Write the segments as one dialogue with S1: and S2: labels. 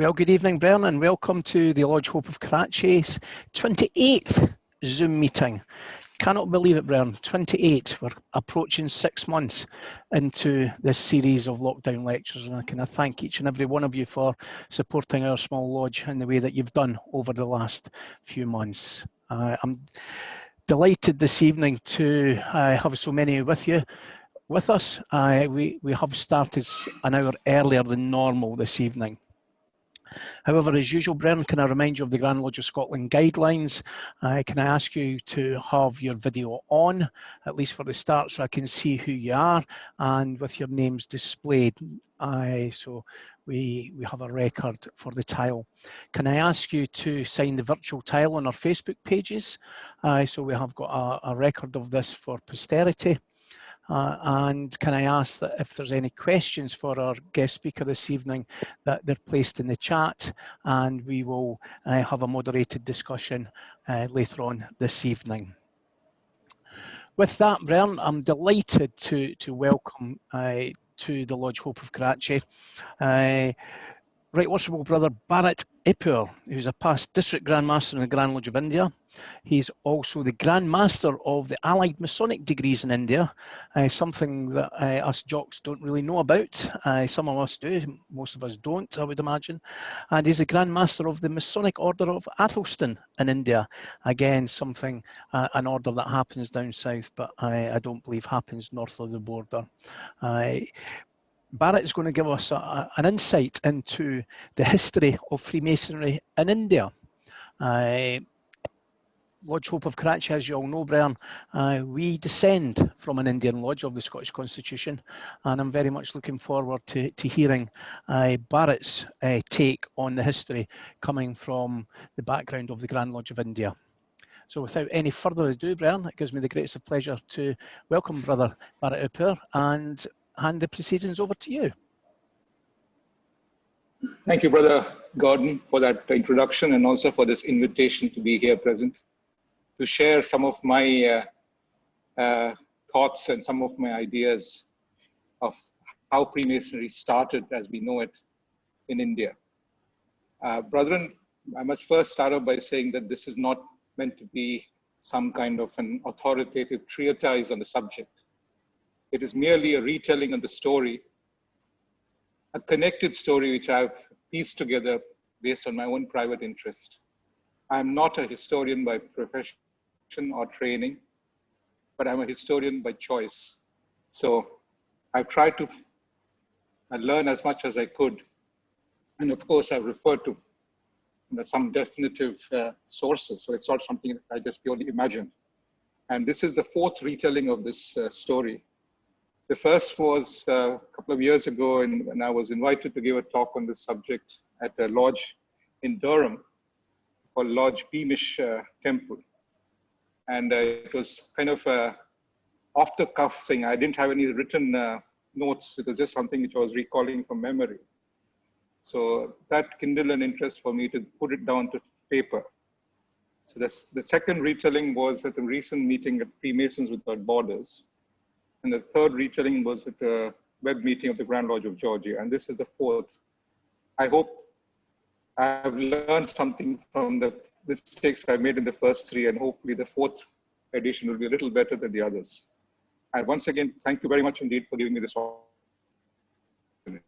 S1: Well, good evening, Bern, and welcome to the Lodge Hope of Kurrachee's 28th Zoom meeting. Cannot believe it, Bern, 28. We're approaching 6 months into this series of lockdown lectures, and I can thank each and every one of you for supporting our small lodge in the way that you've done over the last few months. I'm delighted this evening to have so many with us. We have started an hour earlier than normal this evening. However, as usual, Brennan, can I remind you of the Grand Lodge of Scotland guidelines? Can I ask you to have your video on, at least for the start, so I can see who you are and with your names displayed. So we have a record for the tile. Can I ask you to sign the virtual tile on our Facebook pages? So we have got a record of this for posterity. And can I ask that if there's any questions for our guest speaker this evening, that they're placed in the chat, and we will have a moderated discussion later on this evening. With that, Bern, I'm delighted to welcome to the Lodge Hope of Kurrachee Right Worshipful Brother Bharat V Epur, who's a past District Grand Master in the Grand Lodge of India. He's also the Grand Master of the Allied Masonic degrees in India, something that us jocks don't really know about. Some of us do, most of us don't, I would imagine. And he's the Grand Master of the Masonic Order of Athelstan in India. Again, something, an order that happens down south, but I don't believe happens north of the border. Bharat is going to give us an insight into the history of Freemasonry in India. Lodge Hope of Kurrachee, as you all know, Bern, we descend from an Indian lodge of the Scottish Constitution, and I'm very much looking forward to hearing Bharat's take on the history coming from the background of the Grand Lodge of India. So without any further ado, Bern, it gives me the greatest of pleasure to welcome Brother Bharat V Epur and hand the proceedings over to you.
S2: Thank you, Brother Gordon, for that introduction and also for this invitation to be here present to share some of my thoughts and some of my ideas of how Freemasonry started as we know it in India. Brethren, I must first start off by saying that this is not meant to be some kind of an authoritative treatise on the subject. It is merely a retelling of the story, a connected story which I've pieced together based on my own private interest. I'm not a historian by profession or training, but I'm a historian by choice. So I've tried to learn as much as I could. And of course, I've referred to some definitive sources. So it's not something that I just purely imagined. And this is the fourth retelling of this story. The first was a couple of years ago, and I was invited to give a talk on this subject at a lodge in Durham called Lodge Beamish Temple. And it was kind of a off-the-cuff thing. I didn't have any written notes. It was just something which I was recalling from memory. So that kindled an interest for me to put it down to paper. So the second retelling was at a recent meeting at Freemasons Without Borders. And the third retelling was at a web meeting of the Grand Lodge of Georgia. And this is the fourth. I hope I've learned something from the mistakes I made in the first three, and hopefully the fourth edition will be a little better than the others. And once again, thank you very much indeed for giving me this opportunity.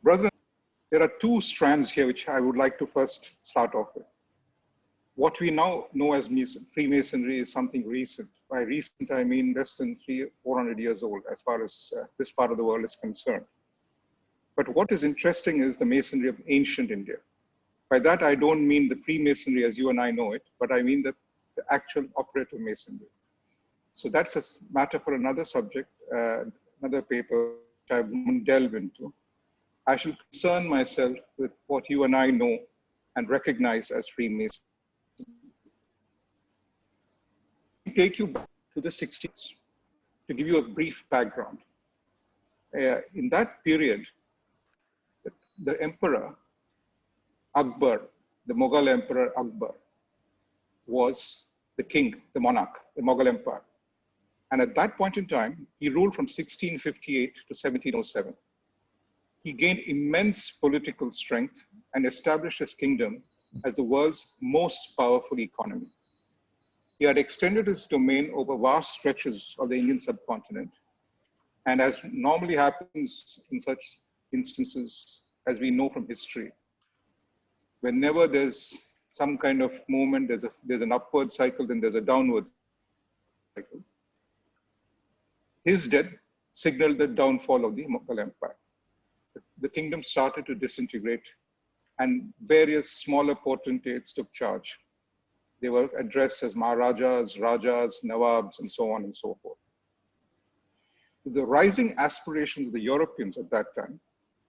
S2: Brethren, there are two strands here which I would like to first start off with. What we now know as Freemasonry is something recent. By recent, I mean less than 400 years old as far as this part of the world is concerned. But what is interesting is the Masonry of ancient India. By that, I don't mean the Freemasonry as you and I know it, but I mean the actual operative Masonry. So that's a matter for another subject, another paper which I won't delve into. I shall concern myself with what you and I know and recognize as Freemasonry. Take you back to the 60s to give you a brief background. In that period, the Emperor Akbar, the Mughal Emperor Akbar, was the king, the monarch, the Mughal Empire. And at that point in time, he ruled from 1658 to 1707. he gained immense political strength and established his kingdom as the world's most powerful economy. He had extended his domain over vast stretches of the Indian subcontinent. And as normally happens in such instances, as we know from history, whenever there's some kind of movement, there's an upward cycle, then there's a downward cycle. His death signaled the downfall of the Mughal Empire. The kingdom started to disintegrate, and various smaller potentates took charge. They were addressed as Maharajas, Rajas, Nawabs, and so on and so forth. The rising aspirations of the Europeans at that time,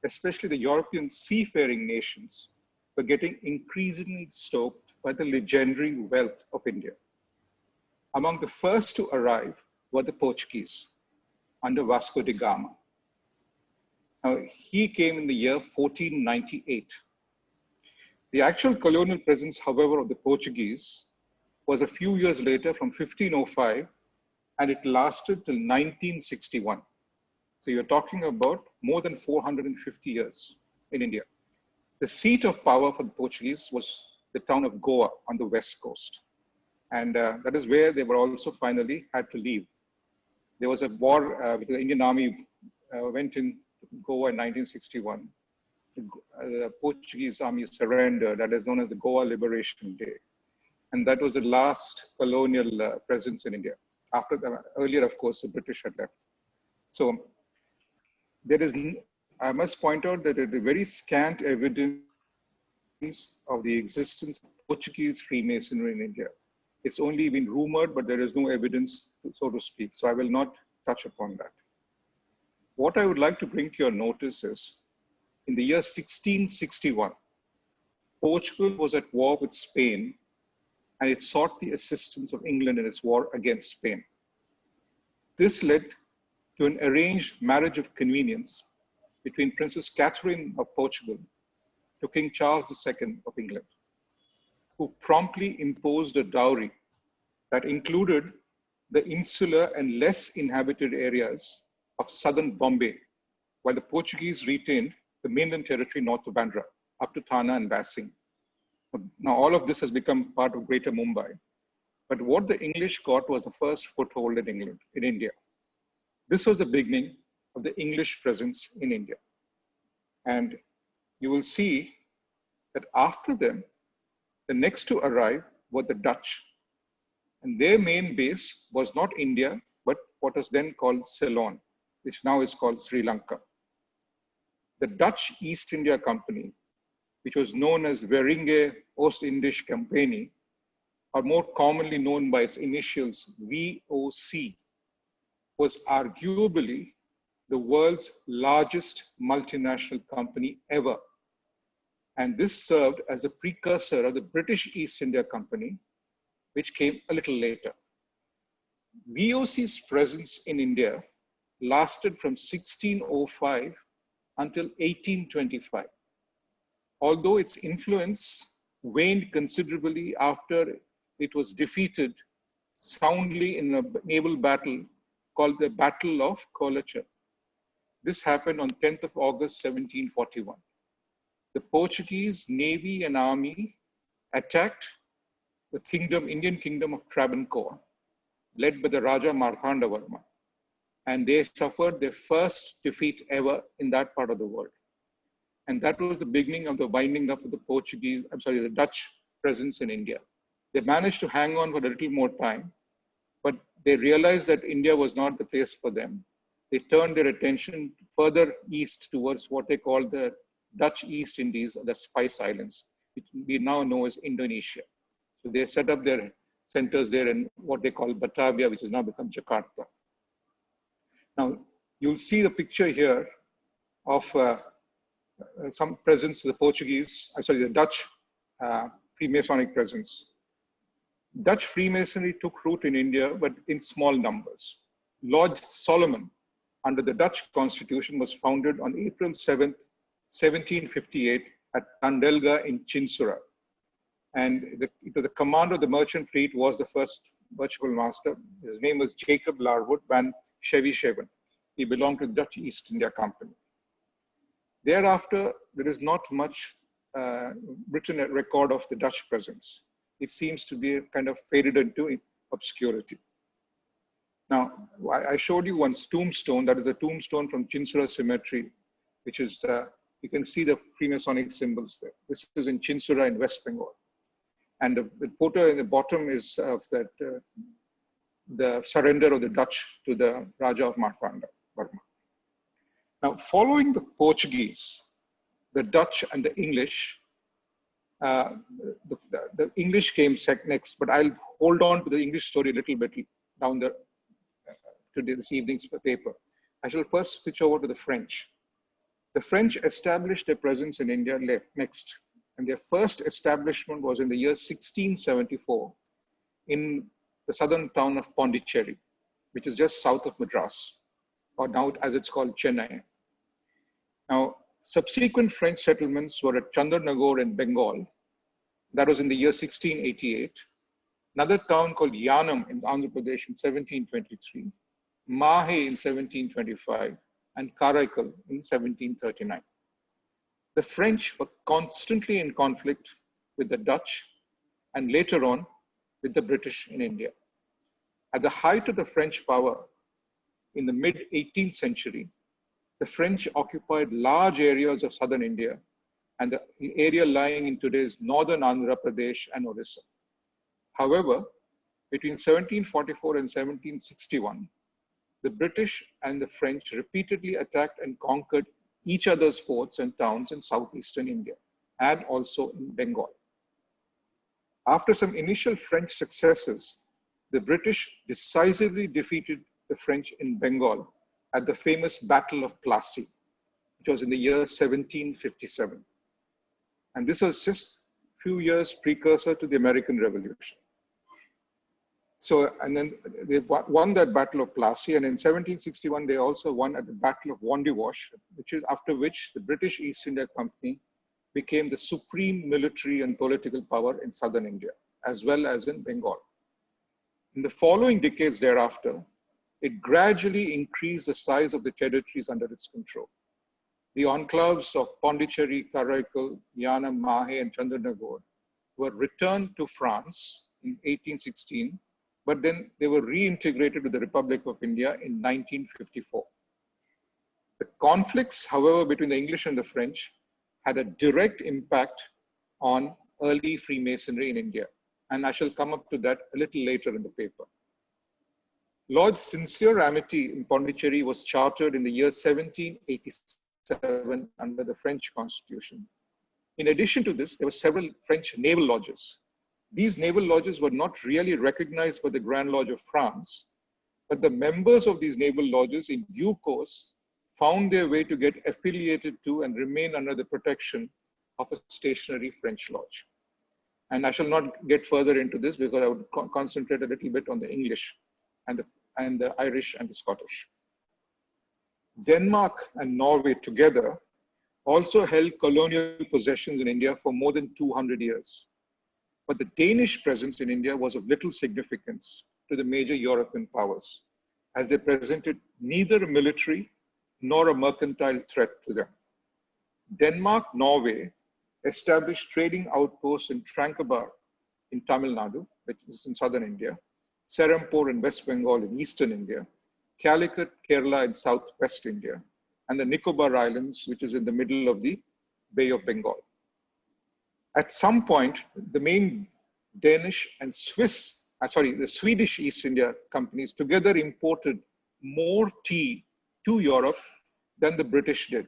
S2: especially the European seafaring nations, were getting increasingly stoked by the legendary wealth of India. Among the first to arrive were the Portuguese under Vasco da Gama. Now, he came in the year 1498. The actual colonial presence, however, of the Portuguese was a few years later from 1505, and it lasted till 1961. So you're talking about more than 450 years in India. The seat of power for the Portuguese was the town of Goa on the west coast. And that is where they were also finally had to leave. There was a war with the Indian army went in Goa in 1961. The Portuguese army surrendered. That is known as the Goa Liberation Day. And that was the last colonial presence in India. After the, earlier, of course, the British had left. So there is, I must point out that there is very scant evidence of the existence of Portuguese Freemasonry in India. It's only been rumored, but there is no evidence, so to speak. So I will not touch upon that. What I would like to bring to your notice is, in the year 1661, Portugal was at war with Spain, and it sought the assistance of England in its war against Spain. This led to an arranged marriage of convenience between Princess Catherine of Portugal to King Charles II of England, who promptly imposed a dowry that included the insular and less inhabited areas of southern Bombay, while the Portuguese retained the mainland territory north of Bandra, up to Thana and Basing. Now, all of this has become part of Greater Mumbai. But what the English got was the first foothold in England, in India. This was the beginning of the English presence in India. And you will see that after them, the next to arrive were the Dutch. And their main base was not India, but what was then called Ceylon, which now is called Sri Lanka. The Dutch East India Company, which was known as Verenigde Oost-Indische Compagnie, or more commonly known by its initials VOC, was arguably the world's largest multinational company ever. And this served as a precursor of the British East India Company, which came a little later. VOC's presence in India lasted from 1605 until 1825. Although its influence waned considerably after it was defeated soundly in a naval battle called the Battle of Kurrachee. This happened on 10th of August, 1741. The Portuguese Navy and Army attacked the Indian kingdom of Travancore, led by the Raja Marthandavarma. And they suffered their first defeat ever in that part of the world. And that was the beginning of the winding up of the Dutch presence in India. They managed to hang on for a little more time, but they realized that India was not the place for them. They turned their attention further east towards what they call the Dutch East Indies, or the Spice Islands, which we now know as Indonesia. So they set up their centers there in what they call Batavia, which has now become Jakarta. Now, you'll see the picture here of some presence of the Dutch Freemasonic presence. Dutch Freemasonry took root in India, but in small numbers. Lord Solomon, under the Dutch Constitution, was founded on April 7th, 1758 at Tandelga in Chinsura. And the commander of the merchant fleet was the first merchant master. His name was Jacob Larwood van Scheveningen. He belonged to the Dutch East India Company. Thereafter, there is not much written record of the Dutch presence. It seems to be kind of faded into obscurity. Now, I showed you one tombstone. That is a tombstone from Chinsura Cemetery, which is, you can see the Freemasonic symbols there. This is in Chinsura in West Bengal. And the photo in the bottom is of that, the surrender of the Dutch to the Raja of Martanda, Burma. Now, following the Portuguese, the Dutch and the English, the English came next, but I'll hold on to the English story a little bit down the this evening's paper. I shall first switch over to the French. The French established their presence in India next, and their first establishment was in the year 1674 in the southern town of Pondicherry, which is just south of Madras, or now as it's called Chennai. Now, subsequent French settlements were at Chandernagore in Bengal. That was in the year 1688. Another town called Yanam in Andhra Pradesh in 1723. Mahe in 1725, and Karaikal in 1739. The French were constantly in conflict with the Dutch and later on with the British in India. At the height of the French power in the mid-18th century, the French occupied large areas of southern India and the area lying in today's northern Andhra Pradesh and Orissa. However, between 1744 and 1761, the British and the French repeatedly attacked and conquered each other's forts and towns in southeastern India and also in Bengal. After some initial French successes, the British decisively defeated the French in Bengal at the famous Battle of Plassey, which was in the year 1757. And this was just a few years precursor to the American Revolution. So, and then they won that Battle of Plassey, and in 1761, they also won at the Battle of Wandiwash, which is after which the British East India Company became the supreme military and political power in southern India, as well as in Bengal. In the following decades thereafter, it gradually increased the size of the territories under its control. The enclaves of Pondicherry, Karaikal, Yanam, Mahe, and Chandernagore were returned to France in 1816, but then they were reintegrated with the Republic of India in 1954. The conflicts, however, between the English and the French had a direct impact on early Freemasonry in India. And I shall come up to that a little later in the paper. Lord's sincere amity in Pondicherry was chartered in the year 1787 under the French Constitution. In addition to this, there were several French naval lodges. These naval lodges were not really recognized by the Grand Lodge of France, but the members of these naval lodges in due course found their way to get affiliated to and remain under the protection of a stationary French lodge. And I shall not get further into this because I would concentrate a little bit on the English and the Irish and the Scottish. Denmark and Norway together also held colonial possessions in India for more than 200 years. But the Danish presence in India was of little significance to the major European powers, as they presented neither a military nor a mercantile threat to them. Denmark, Norway established trading outposts in Tranquebar in Tamil Nadu, which is in southern India, Serampore in West Bengal in eastern India, Calicut, Kerala in southwest India, and the Nicobar Islands, which is in the middle of the Bay of Bengal. At some point, the main Danish and the Swedish East India companies together imported more tea to Europe than the British did.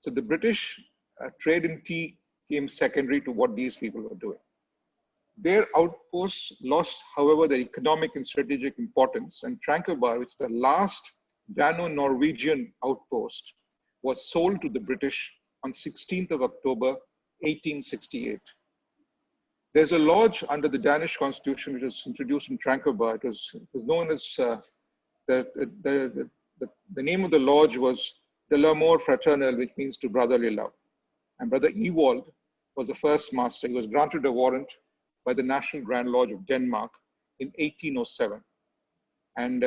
S2: So the British trade in tea came secondary to what these people were doing. Their outposts lost, however, their economic and strategic importance, and Tranquebar, which is the last Dano-Norwegian outpost, was sold to the British on 16th of October, 1868. There's a lodge under the Danish constitution which was introduced in Tranquebar. It was known as, the name of the lodge was De l'Amour Fraternel, which means to brotherly love. And Brother Ewald was the first master. He was granted a warrant by the National Grand Lodge of Denmark in 1807. And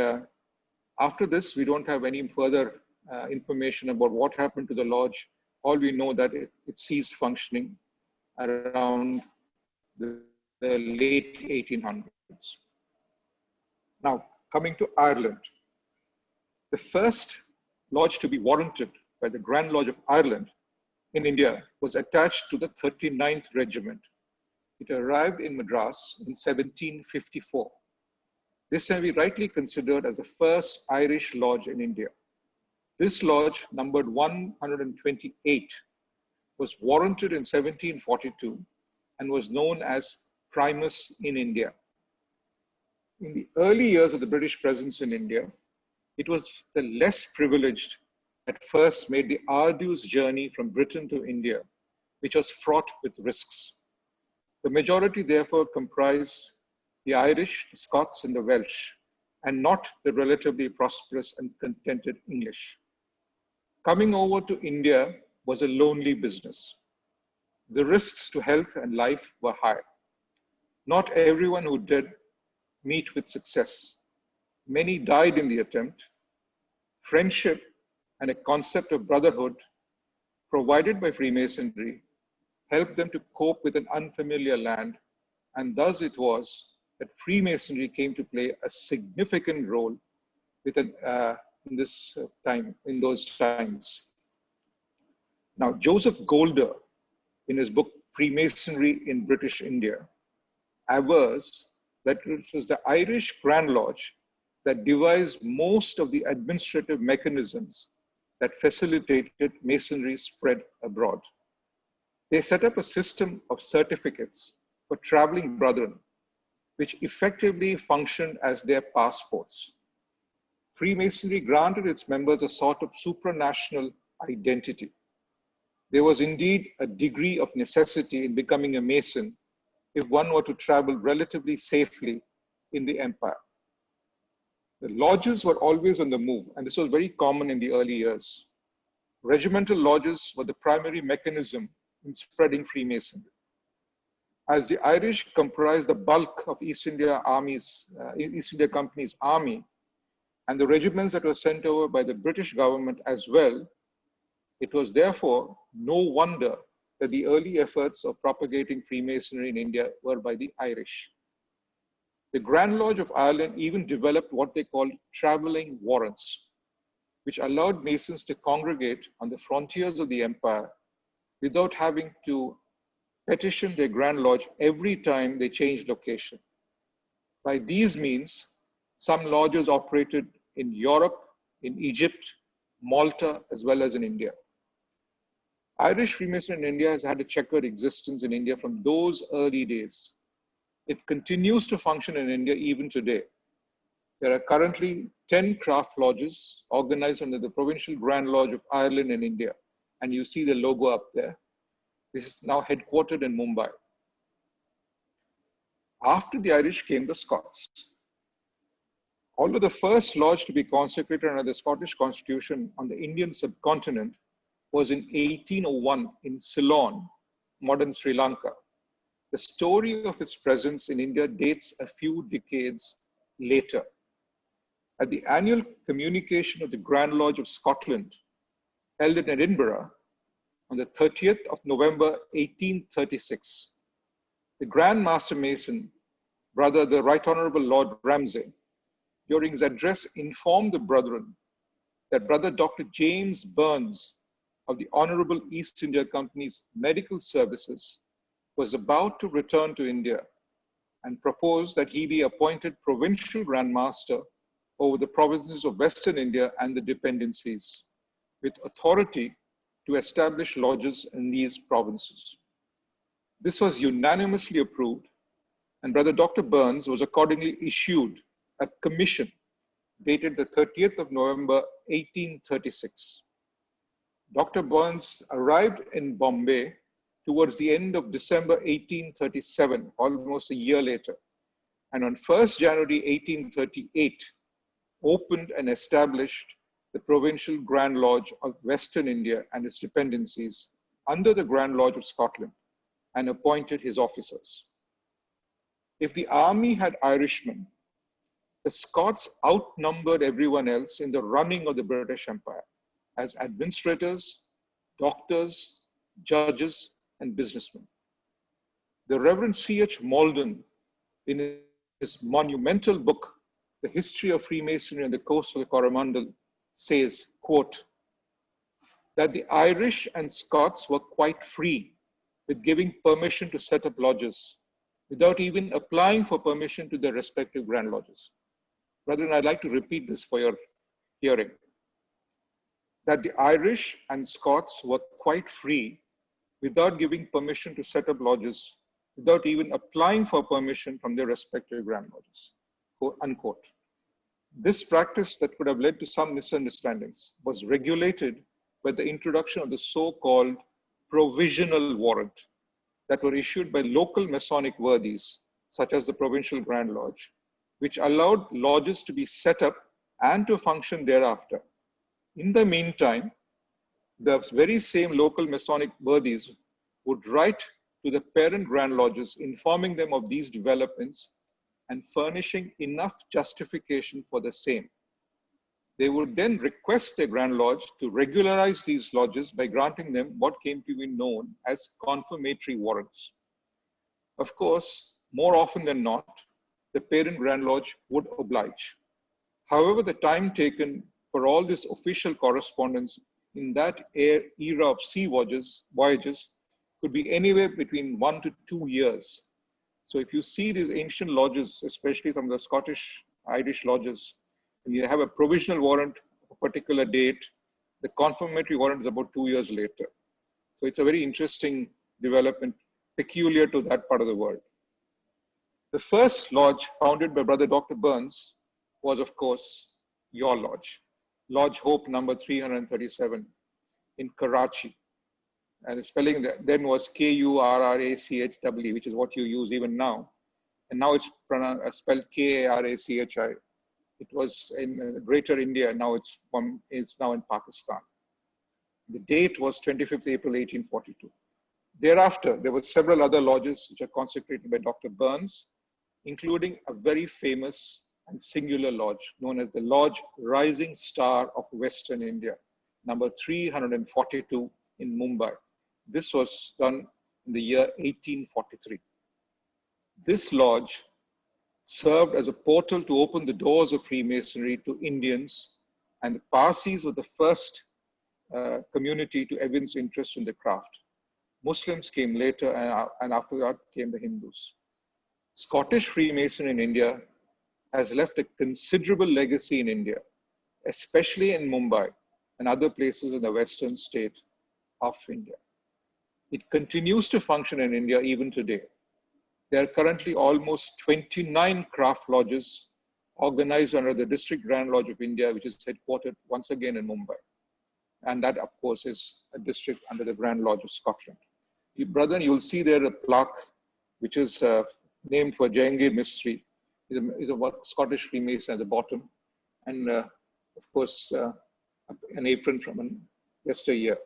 S2: after this, we don't have any further information about what happened to the lodge all we know that it ceased functioning around the late 1800s. Now, coming to Ireland, the first lodge to be warranted by the Grand Lodge of Ireland in India was attached to the 39th Regiment. It arrived in Madras in 1754. This may be rightly considered as the first Irish lodge in India. This lodge, numbered 128, was warranted in 1742 and was known as Primus in India. In the early years of the British presence in India, it was the less privileged that first made the arduous journey from Britain to India, which was fraught with risks. The majority therefore comprised the Irish, the Scots, and the Welsh, and not the relatively prosperous and contented English. Coming over to India was a lonely business. The risks to health and life were high. Not everyone who did meet with success. Many died in the attempt. Friendship and a concept of brotherhood provided by Freemasonry helped them to cope with an unfamiliar land, and thus it was that Freemasonry came to play a significant role in those times. Now, Joseph Golder, in his book Freemasonry in British India, avers that it was the Irish Grand Lodge that devised most of the administrative mechanisms that facilitated Masonry's spread abroad. They set up a system of certificates for traveling brethren, which effectively functioned as their passports. Freemasonry granted its members a sort of supranational identity. There was indeed a degree of necessity in becoming a Mason if one were to travel relatively safely in the empire. The lodges were always on the move, and this was very common in the early years. Regimental lodges were the primary mechanism in spreading Freemasonry. As the Irish comprised the bulk of East India Company's army, and the regiments that were sent over by the British government as well, it was therefore no wonder that the early efforts of propagating Freemasonry in India were by the Irish. The Grand Lodge of Ireland even developed what they called traveling warrants, which allowed Masons to congregate on the frontiers of the empire without having to petition their Grand Lodge every time they changed location. By these means, some lodges operated in Europe, in Egypt, Malta, as well as in India. Irish Freemasonry in India has had a checkered existence in India from those early days. It continues to function in India even today. There are currently 10 craft lodges organized under the Provincial Grand Lodge of Ireland in India. And you see the logo up there. This is now headquartered in Mumbai. After the Irish came the Scots. Although the first lodge to be consecrated under the Scottish Constitution on the Indian subcontinent was in 1801 in Ceylon, modern Sri Lanka, the story of its presence in India dates a few decades later. At the annual communication of the Grand Lodge of Scotland, held in Edinburgh on the 30th of November 1836, the Grand Master Mason, Brother the Right Honorable Lord Ramsay, during his address informed the brethren that Brother Dr. James Burns of the Honorable East India Company's medical services was about to return to India and proposed that he be appointed Provincial Grand Master over the provinces of Western India and the dependencies, with authority to establish lodges in these provinces. This was unanimously approved, and Brother Dr. Burns was accordingly issued a commission dated the 30th of November 1836. Dr. Burns arrived in Bombay towards the end of December 1837, almost a year later, and on 1st January 1838, opened and established the Provincial Grand Lodge of Western India and its dependencies under the Grand Lodge of Scotland and appointed his officers. If the army had Irishmen, the Scots outnumbered everyone else in the running of the British Empire as administrators, doctors, judges, and businessmen. The Reverend C.H. Malden, in his monumental book, The History of Freemasonry on the Coast of the Coromandel, says, quote, that the Irish and Scots were quite free with giving permission to set up lodges without even applying for permission to their respective Grand Lodges. Brethren, I'd like to repeat this for your hearing. That the Irish and Scots were quite free without giving permission to set up lodges without even applying for permission from their respective Grand Lodges, quote, unquote. This practice that could have led to some misunderstandings was regulated by the introduction of the so-called provisional warrant that were issued by local Masonic worthies, such as the Provincial Grand Lodge, which allowed lodges to be set up and to function thereafter. In the meantime, the very same local Masonic worthies would write to the parent Grand Lodges, informing them of these developments and furnishing enough justification for the same. They would then request their Grand Lodge to regularize these lodges by granting them what came to be known as confirmatory warrants. Of course, more often than not, the parent Grand Lodge would oblige. However, the time taken for all this official correspondence in that era of sea voyages could be anywhere between 1 to 2 years. So if you see these ancient lodges, especially from the Scottish, Irish lodges, and you have a provisional warrant of a particular date, the confirmatory warrant is about 2 years later. So it's a very interesting development peculiar to that part of the world. The first lodge founded by Brother Dr. Burns was, of course, your lodge, Lodge Hope number 337 in Kurrachee. And the spelling then was Kurrachee, which is what you use even now. And now it's spelled Karachi. It was in Greater India. Now it's now in Pakistan. The date was 25th April, 1842. Thereafter, there were several other lodges which are consecrated by Dr. Burns, including a very famous and singular lodge known as the Lodge Rising Star of Western India, number 342 in Mumbai. This was done in the year 1843. This lodge served as a portal to open the doors of Freemasonry to Indians, and the Parsis were the first community to evince interest in the craft. Muslims came later, and after that came the Hindus. Scottish Freemasonry in India has left a considerable legacy in India, especially in Mumbai and other places in the western state of India. It continues to function in India even today. There are currently almost 29 craft lodges organized under the District Grand Lodge of India, which is headquartered once again in Mumbai. And that, of course, is a district under the Grand Lodge of Scotland. Brethren, you'll see there a plaque which is named for Jehangir Mistry. He's a Scottish Freemason at the bottom. And, of course, an apron from yesteryear.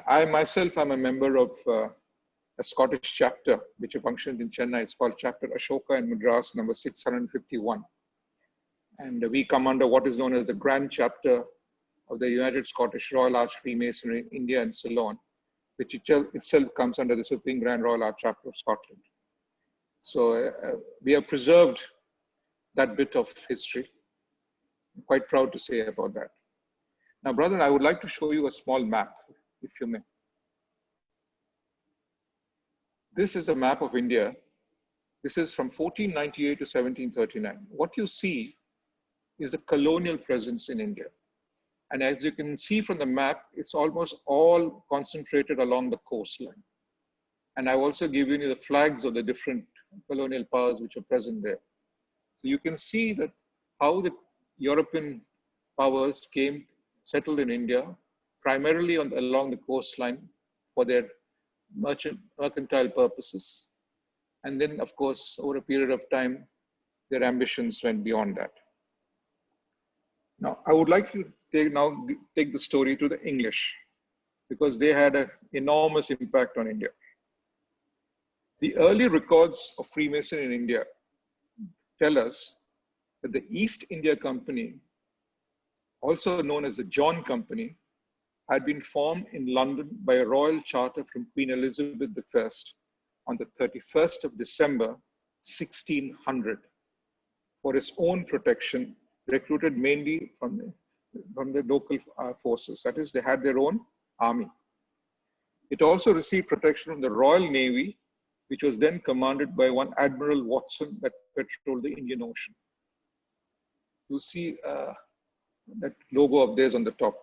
S2: I myself am a member of a Scottish chapter which functions in Chennai. It's called Chapter Ashoka in Madras, number 651. And we come under what is known as the Grand Chapter of the United Scottish Royal Arch Freemasonry in India and Ceylon, which itself comes under the Supreme Grand Royal Arch Chapter of Scotland. So we have preserved that bit of history. I'm quite proud to say about that. Now, brethren, I would like to show you a small map, if you may. This is a map of India. This is from 1498 to 1739. What you see is a colonial presence in India. And as you can see from the map, it's almost all concentrated along the coastline. And I've also given you the flags of the different colonial powers which are present there. So you can see that how the European powers came, settled in India, primarily along the coastline for their mercantile purposes. And then, of course, over a period of time, their ambitions went beyond that. Now, I would like you to take the story to the English, because they had an enormous impact on India. The early records of Freemasonry in India tell us that the East India Company, also known as the John Company, had been formed in London by a royal charter from Queen Elizabeth I on the 31st of December, 1600, for its own protection, recruited mainly from the local forces. That is, they had their own army. It also received protection from the Royal Navy, which was then commanded by one Admiral Watson that patrolled the Indian Ocean. You see that logo of theirs on the top,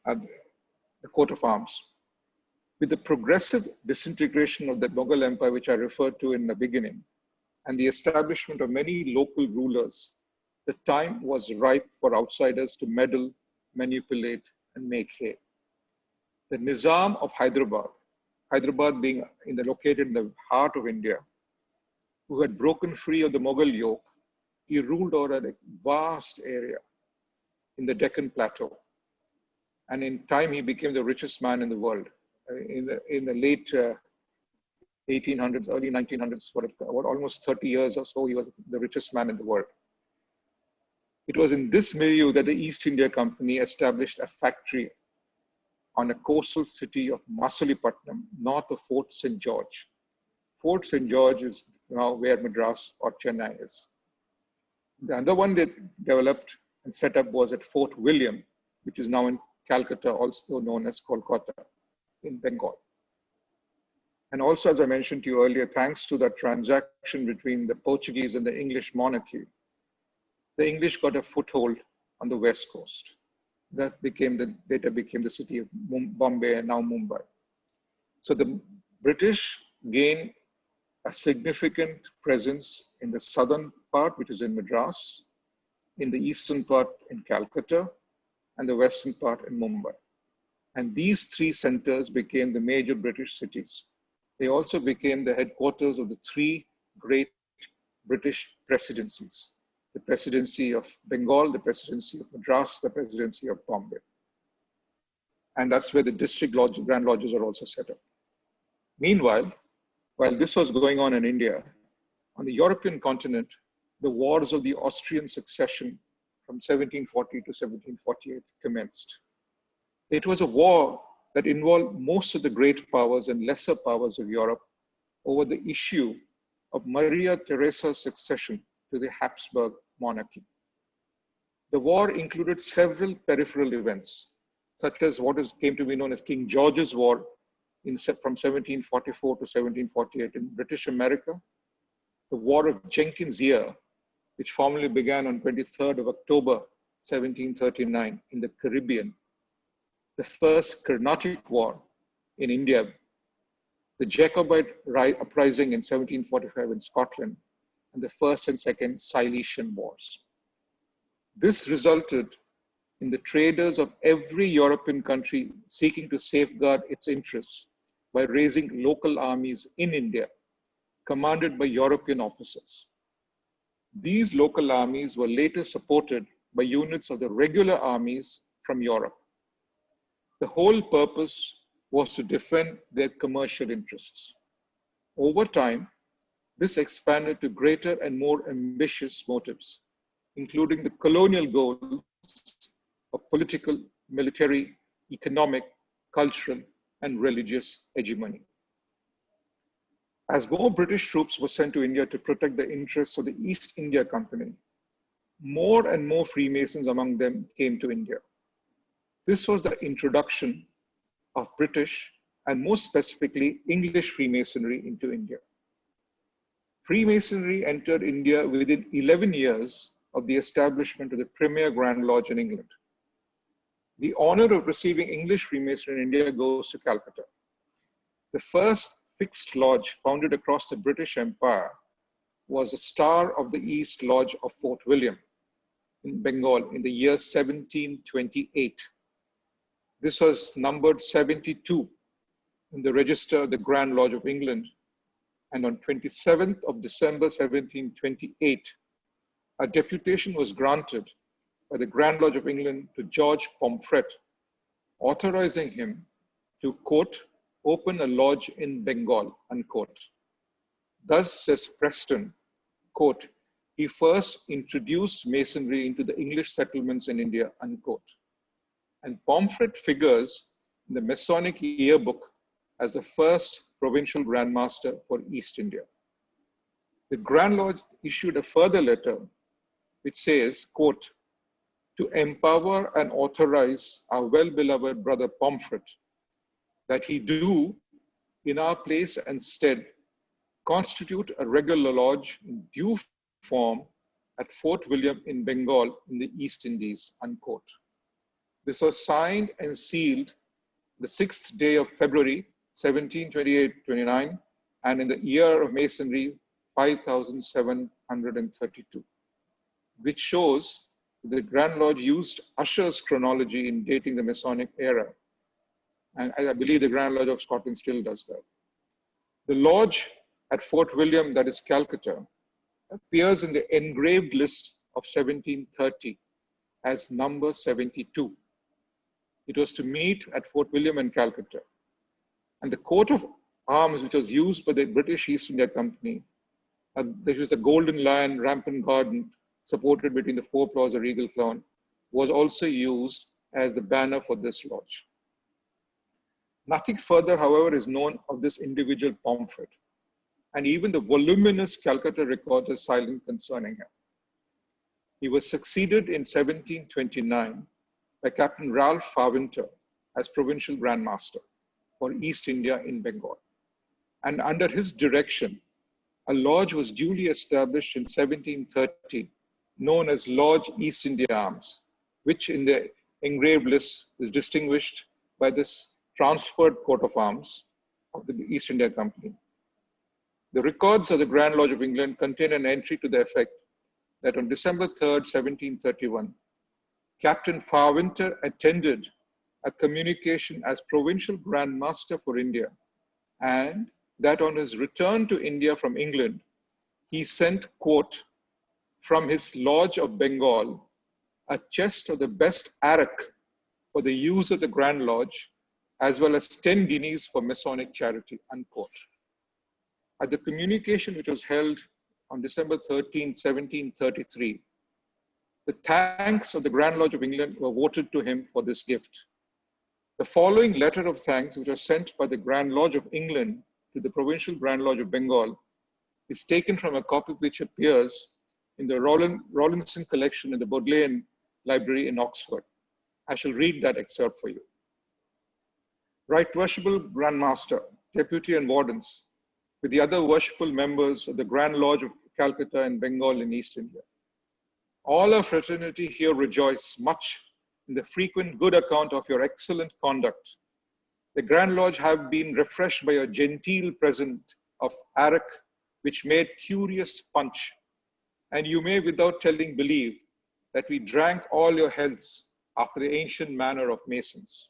S2: the coat of arms. With the progressive disintegration of the Mughal Empire, which I referred to in the beginning, and the establishment of many local rulers, the time was ripe for outsiders to meddle, manipulate, and make hay. The Nizam of Hyderabad being located in the heart of India, who had broken free of the Mughal yoke, he ruled over a vast area in the Deccan Plateau. And in time, he became the richest man in the world. In the late 1800s, early 1900s, for almost 30 years or so, he was the richest man in the world. It was in this milieu that the East India Company established a factory on a coastal city of Masulipatnam, north of Fort St. George. Fort St. George is now where Madras or Chennai is. The other one they developed and set up was at Fort William, which is now in Calcutta, also known as Kolkata in Bengal. And also, as I mentioned to you earlier, thanks to that transaction between the Portuguese and the English monarchy, the English got a foothold on the West Coast. That later became the city of Bombay and now Mumbai. So the British gained a significant presence in the southern part, which is in Madras, in the eastern part in Calcutta, and the western part in Mumbai. And these three centers became the major British cities. They also became the headquarters of the three great British presidencies: the presidency of Bengal, the presidency of Madras, the presidency of Bombay. And that's where the district grand lodges are also set up. Meanwhile, while this was going on in India, on the European continent, the wars of the Austrian succession from 1740 to 1748 commenced. It was a war that involved most of the great powers and lesser powers of Europe over the issue of Maria Theresa's succession to the Habsburg monarchy. The war included several peripheral events, such as what came to be known as King George's War from 1744 to 1748 in British America, the War of Jenkins' Year, which formally began on 23rd of October, 1739 in the Caribbean, the First Carnatic War in India, the Jacobite uprising in 1745 in Scotland, and the First and Second Silesian Wars. This resulted in the traders of every European country seeking to safeguard its interests by raising local armies in India, commanded by European officers. These local armies were later supported by units of the regular armies from Europe. The whole purpose was to defend their commercial interests. Over time, this expanded to greater and more ambitious motives, including the colonial goals of political, military, economic, cultural, and religious hegemony. As more British troops were sent to India to protect the interests of the East India Company, more and more Freemasons among them came to India. This was the introduction of British and more specifically English Freemasonry into India. Freemasonry entered India within 11 years of the establishment of the premier Grand Lodge in England. The honor of receiving English Freemasonry in India goes to Calcutta. The first fixed lodge founded across the British Empire was the Star of the East Lodge of Fort William in Bengal in the year 1728. This was numbered 72 in the register of the Grand Lodge of England. And on 27th of December 1728, a deputation was granted by the Grand Lodge of England to George Pomfret, authorizing him to, quote, open a lodge in Bengal, unquote. Thus, says Preston, quote, he first introduced Masonry into the English settlements in India, unquote. and Pomfret figures in the Masonic Yearbook as the first provincial Grand Master for East India. The Grand Lodge issued a further letter which says, quote, to empower and authorize our well-beloved brother Pomfret that he do, in our place and stead, constitute a regular lodge in due form at Fort William in Bengal in the East Indies, unquote. This was signed and sealed the 6th day of February, 1728-29, and in the year of Masonry, 5732, which shows the Grand Lodge used Usher's chronology in dating the Masonic era. And I believe the Grand Lodge of Scotland still does that. The lodge at Fort William, that is Calcutta, appears in the engraved list of 1730 as number 72. It was to meet at Fort William in Calcutta. And the coat of arms, which was used by the British East India Company, there was a golden lion, rampant guard, supported between the four paws of regal crown, was also used as the banner for this lodge. Nothing further, however, is known of this individual Pomfret, and even the voluminous Calcutta records are silent concerning him. He was succeeded in 1729 by Captain Ralph Farwinter as Provincial Grand Master for East India in Bengal. And under his direction, a lodge was duly established in 1730, known as Lodge East India Arms, which in the engraved list is distinguished by this transferred coat of arms of the East India Company. The records of the Grand Lodge of England contain an entry to the effect that on December 3rd, 1731, Captain Farwinter attended a communication as Provincial Grand Master for India, and that on his return to India from England, he sent, quote, from his Lodge of Bengal, a chest of the best arrack for the use of the Grand Lodge, as well as 10 guineas for Masonic charity, unquote. At the communication which was held on December 13, 1733, the thanks of the Grand Lodge of England were voted to him for this gift. The following letter of thanks, which was sent by the Grand Lodge of England to the Provincial Grand Lodge of Bengal, is taken from a copy which appears in the Rawlinson collection in the Bodleian Library in Oxford. I shall read that excerpt for you. Right Worshipful Grand Master, Deputy and Wardens, with the other worshipful members of the Grand Lodge of Calcutta and Bengal in East India. All our fraternity here rejoice much in the frequent good account of your excellent conduct. The Grand Lodge have been refreshed by a genteel present of arrack, which made curious punch, and you may without telling believe that we drank all your healths after the ancient manner of Masons.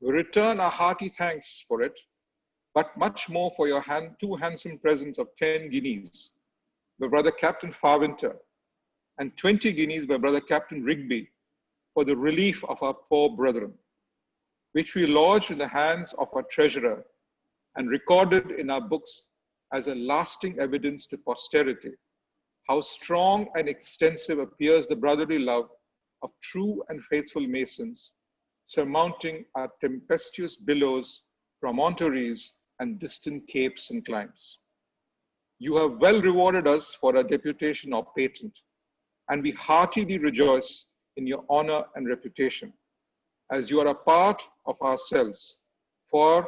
S2: We return our hearty thanks for it, but much more for your two handsome presents of 10 guineas by Brother Captain Farwinter and 20 guineas by Brother Captain Rigby for the relief of our poor brethren, which we lodged in the hands of our treasurer and recorded in our books as a lasting evidence to posterity, how strong and extensive appears the brotherly love of true and faithful Masons, surmounting our tempestuous billows, promontories, and distant capes and climes. You have well rewarded us for our deputation or patent, and we heartily rejoice in your honor and reputation, as you are a part of ourselves, for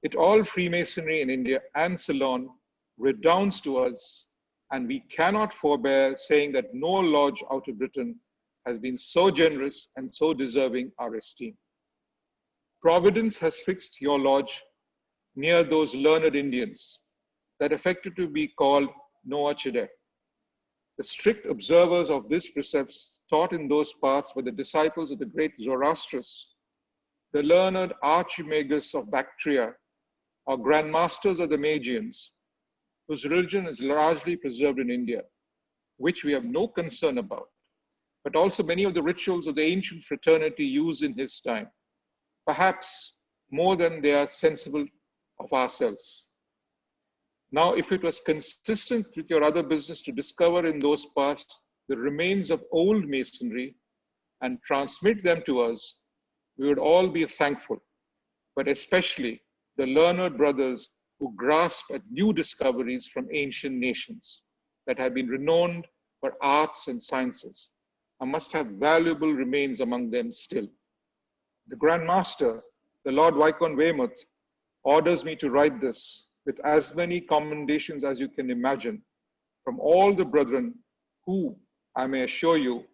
S2: it all Freemasonry in India and Ceylon redounds to us, and we cannot forbear saying that no lodge out of Britain has been so generous and so deserving our esteem. Providence has fixed your lodge near those learned Indians that affected to be called Noachide. The strict observers of these precepts taught in those parts were the disciples of the great Zoroastrians, the learned Archimagus of Bactria, or Grand Masters of the Magians, whose religion is largely preserved in India, which we have no concern about, but also many of the rituals of the ancient fraternity used in his time, perhaps more than they are sensible of ourselves. Now, if it was consistent with your other business to discover in those parts the remains of old Masonry and transmit them to us, we would all be thankful, but especially the learned brothers who grasp at new discoveries from ancient nations that have been renowned for arts and sciences and must have valuable remains among them still. The Grand Master, the Lord Viscount Weymouth, orders me to write this with as many commendations as you can imagine from all the brethren who, I may assure you,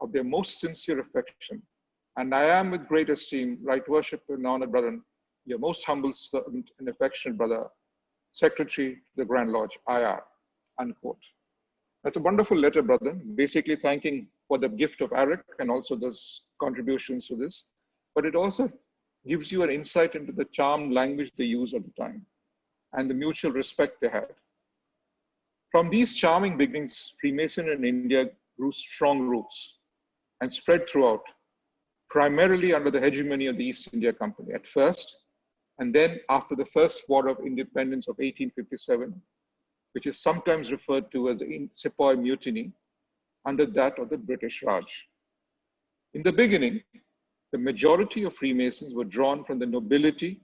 S2: of their most sincere affection. And I am with great esteem, right worshipful and honored brethren, your most humble servant and affectionate brother, Secretary to the Grand Lodge, IR, unquote. That's a wonderful letter, brother, basically thanking for the gift of Eric and also those contributions to this. But it also gives you an insight into the charmed language they used at the time and the mutual respect they had. From these charming beginnings, Freemasonry in India grew strong roots and spread throughout, primarily under the hegemony of the East India Company at first, and then after the First War of Independence of 1857, which is sometimes referred to as the Sepoy Mutiny, under that of the British Raj. In the beginning, the majority of Freemasons were drawn from the nobility,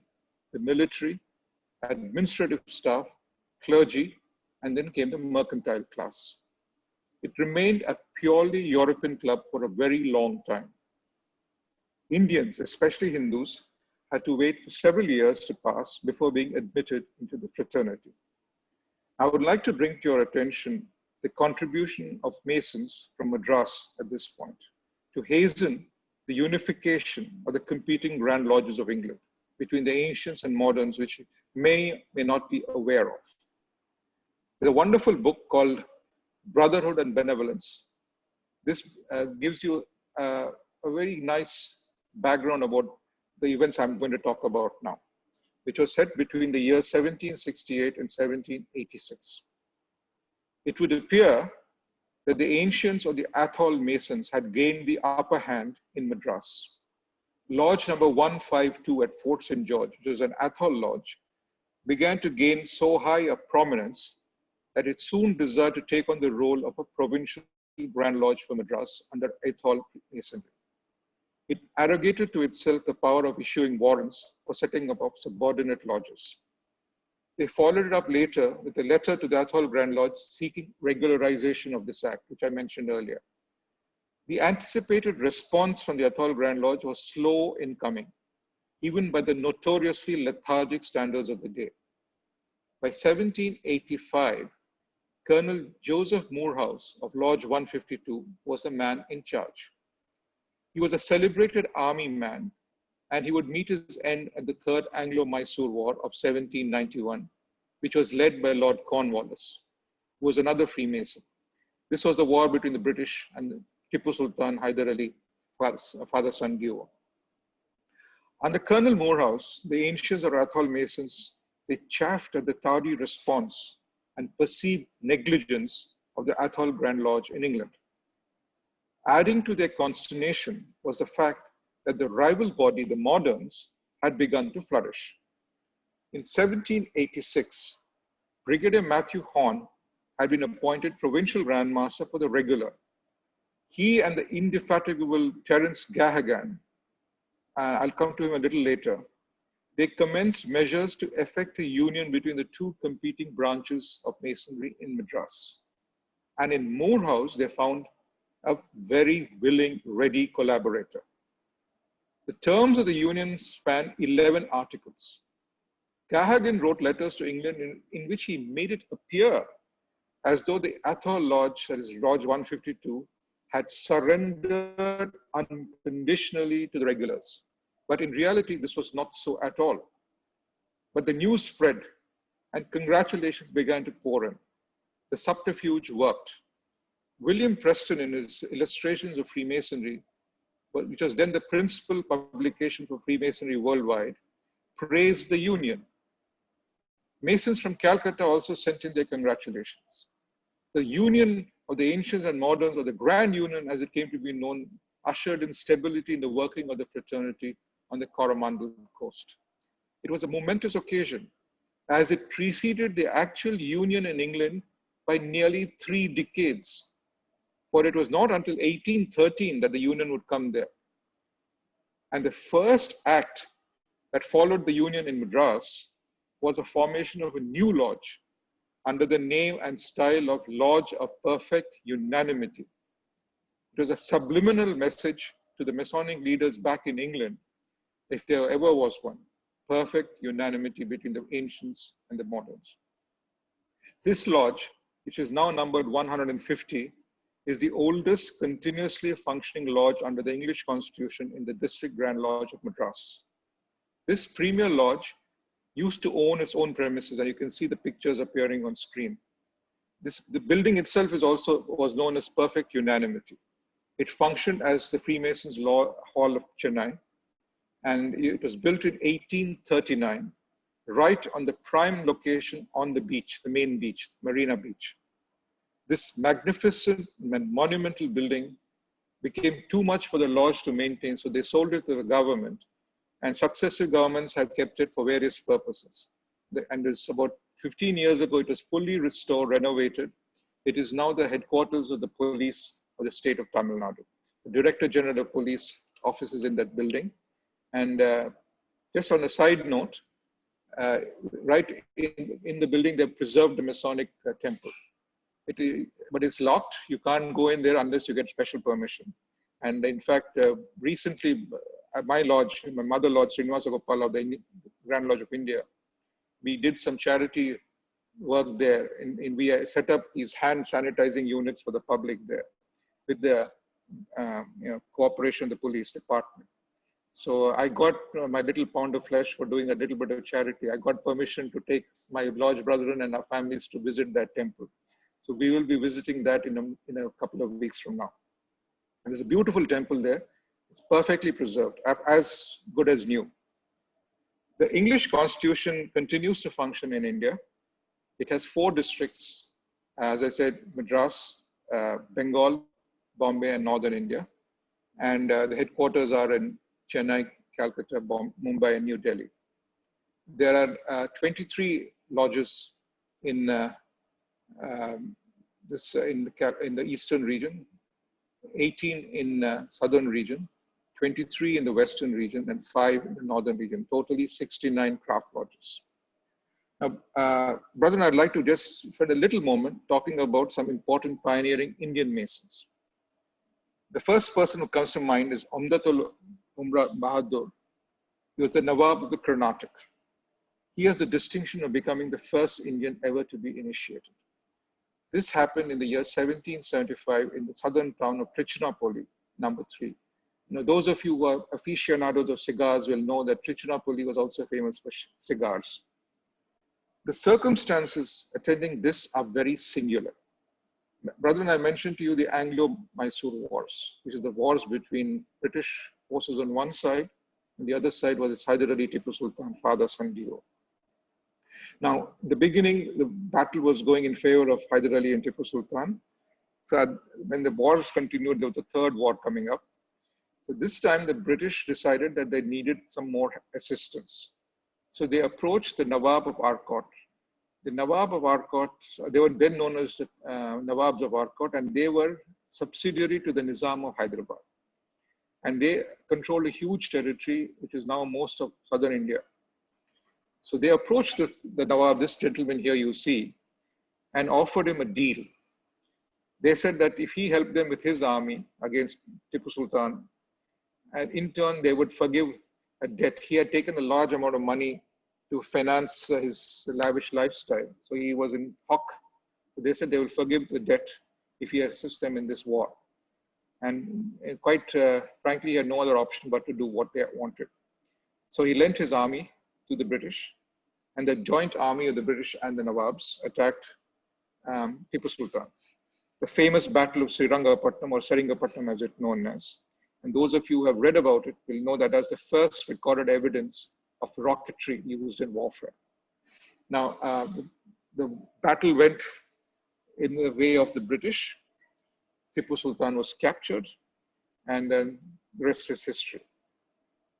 S2: the military, administrative staff, clergy, and then came the mercantile class. It remained a purely European club for a very long time. Indians, especially Hindus, had to wait for several years to pass before being admitted into the fraternity. I would like to bring to your attention the contribution of Masons from Madras at this point to hasten the unification of the competing Grand Lodges of England between the ancients and moderns, which many may not be aware of. There's a wonderful book called Brotherhood and Benevolence. This gives you a very nice background about the events I'm going to talk about now, which was set between the years 1768 and 1786. It would appear that the ancients or the Athol Masons had gained the upper hand in Madras. Lodge number 152 at Fort St. George, which was an Athol lodge, began to gain so high a prominence that it soon desired to take on the role of a provincial Grand Lodge for Madras under Athol Masonry. It arrogated to itself the power of issuing warrants for setting up of subordinate lodges. They followed it up later with a letter to the Athol Grand Lodge seeking regularization of this act, which I mentioned earlier. The anticipated response from the Athol Grand Lodge was slow in coming, even by the notoriously lethargic standards of the day. By 1785, Colonel Joseph Moorhouse of Lodge 152 was the man in charge. He was a celebrated army man, and he would meet his end at the Third Anglo-Mysore War of 1791, which was led by Lord Cornwallis, who was another Freemason. This was the war between the British and the Tipu Sultan Hyder Ali, father-son duo. Under Colonel Moorhouse, the ancients or Athol Masons, they chaffed at the tardy response and perceived negligence of the Athol Grand Lodge in England. Adding to their consternation was the fact that the rival body, the Moderns, had begun to flourish. In 1786, Brigadier Matthew Horn had been appointed Provincial Grand Master for the regular. He and the indefatigable Terence Gahagan, I'll come to him a little later, they commenced measures to effect a union between the two competing branches of Masonry in Madras. And in Moorhouse, they found a very willing, ready collaborator. The terms of the union span 11 articles. Gahagan wrote letters to England in which he made it appear as though the Athol Lodge, that is Lodge 152, had surrendered unconditionally to the regulars. But in reality, this was not so at all. But the news spread and congratulations began to pour in. The subterfuge worked. William Preston, in his Illustrations of Freemasonry, which was then the principal publication for Freemasonry worldwide, praised the union. Masons from Calcutta also sent in their congratulations. The union of the ancients and moderns, or the Grand Union as it came to be known, ushered in stability in the working of the fraternity on the Coromandel coast. It was a momentous occasion as it preceded the actual union in England by nearly 3 decades. For it was not until 1813 that the union would come there. And the first act that followed the union in Madras was the formation of a new lodge under the name and style of Lodge of Perfect Unanimity. It was a subliminal message to the Masonic leaders back in England, if there ever was one, perfect unanimity between the ancients and the moderns. This lodge, which is now numbered 150, is the oldest continuously functioning lodge under the English Constitution in the District Grand Lodge of Madras. This premier lodge used to own its own premises, and you can see the pictures appearing on screen. The building itself was known as Perfect Unanimity. It functioned as the Freemasons' Law Hall of Chennai, and it was built in 1839, right on the prime location on the beach, the main beach, Marina Beach. This magnificent and monumental building became too much for the lodge to maintain, so they sold it to the government, and successive governments have kept it for various purposes. And it's about 15 years ago, it was fully restored, renovated. It is now the headquarters of the police of the state of Tamil Nadu. The Director General of Police office is in that building. And just on a side note, right in the building, they've preserved the Masonic temple. But it's locked. You can't go in there unless you get special permission. And in fact, recently, at my lodge, my mother lodge, Srinivasa Gopala of the Grand Lodge of India, we did some charity work there. We set up these hand sanitizing units for the public there with the cooperation of the police department. So I got my little pound of flesh for doing a little bit of charity. I got permission to take my lodge brethren and our families to visit that temple. So we will be visiting that in a couple of weeks from now. And there's a beautiful temple there. It's perfectly preserved, as good as new. The English Constitution continues to function in India. It has 4 districts, as I said, Madras, Bengal, Bombay, and Northern India. And the headquarters are in Chennai, Calcutta, Mumbai, and New Delhi. There are 23 lodges in the eastern region, 18 in southern region, 23 in the western region, and 5 in the northern region, totally 69 craft lodges. Now, brethren, I'd like to just spend a little moment talking about some important pioneering Indian Masons. The first person who comes to mind is Umdatul Umra Bahadur. He was the Nawab of the Karnataka. He has the distinction of becoming the first Indian ever to be initiated. This happened in the year 1775 in the southern town of Trichinopoly, number 3. Those of you who are aficionados of cigars will know that Trichinopoly was also famous for cigars. The circumstances attending this are very singular. Brethren, I mentioned to you the Anglo-Mysore Wars, which is the wars between British forces on one side, and the other side was Hyder Ali Tipu Sultan, father-son duo. Now, in the beginning, the battle was going in favor of Hyder Ali and Tipu Sultan. So when the wars continued, there was a third war coming up. So this time, the British decided that they needed some more assistance. So they approached the Nawab of Arcot. The Nawab of Arcot, they were then known as Nawabs of Arcot, and they were subsidiary to the Nizam of Hyderabad. And they controlled a huge territory, which is now most of southern India. So they approached the Nawab, this gentleman here you see, and offered him a deal. They said that if he helped them with his army against Tipu Sultan, and in turn they would forgive a debt. He had taken a large amount of money to finance his lavish lifestyle. So he was in hock. They said they will forgive the debt if he assists them in this war. And quite frankly, he had no other option but to do what they wanted. So he lent his army to the British, and the joint army of the British and the Nawabs attacked Tipu Sultan. The famous Battle of Srirangapatnam, or Seringapatnam as it's known as. And those of you who have read about it will know that as the first recorded evidence of rocketry used in warfare. Now, the battle went in the way of the British. Tipu Sultan was captured, and then the rest is history.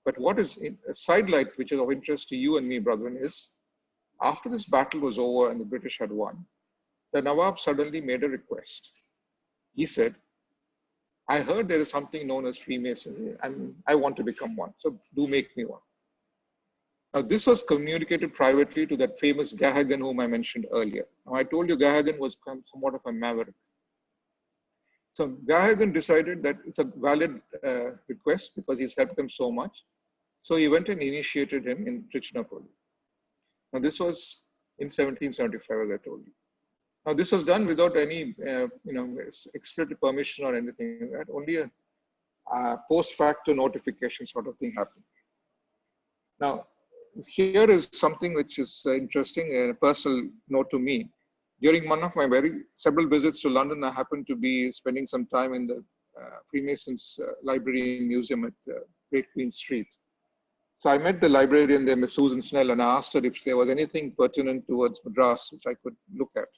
S2: But what is a sidelight which is of interest to you and me, brethren, is after this battle was over and the British had won, the Nawab suddenly made a request. He said, I heard there is something known as Freemasonry, and I want to become one. So do make me one. Now, this was communicated privately to that famous Gahagan whom I mentioned earlier. Now, I told you Gahagan was somewhat of a maverick. So Gahagan decided that it's a valid request because he's helped them so much. So he went and initiated him in Trichinopoli. Now, this was in 1775, as I told you. Now, this was done without any, explicit permission or anything like that. Only a post facto notification sort of thing happened. Now, here is something which is interesting, a personal note to me. During one of my several visits to London, I happened to be spending some time in the Freemasons Library and Museum at Great Queen Street. So I met the librarian there, Miss Susan Snell, and I asked her if there was anything pertinent towards Madras which I could look at.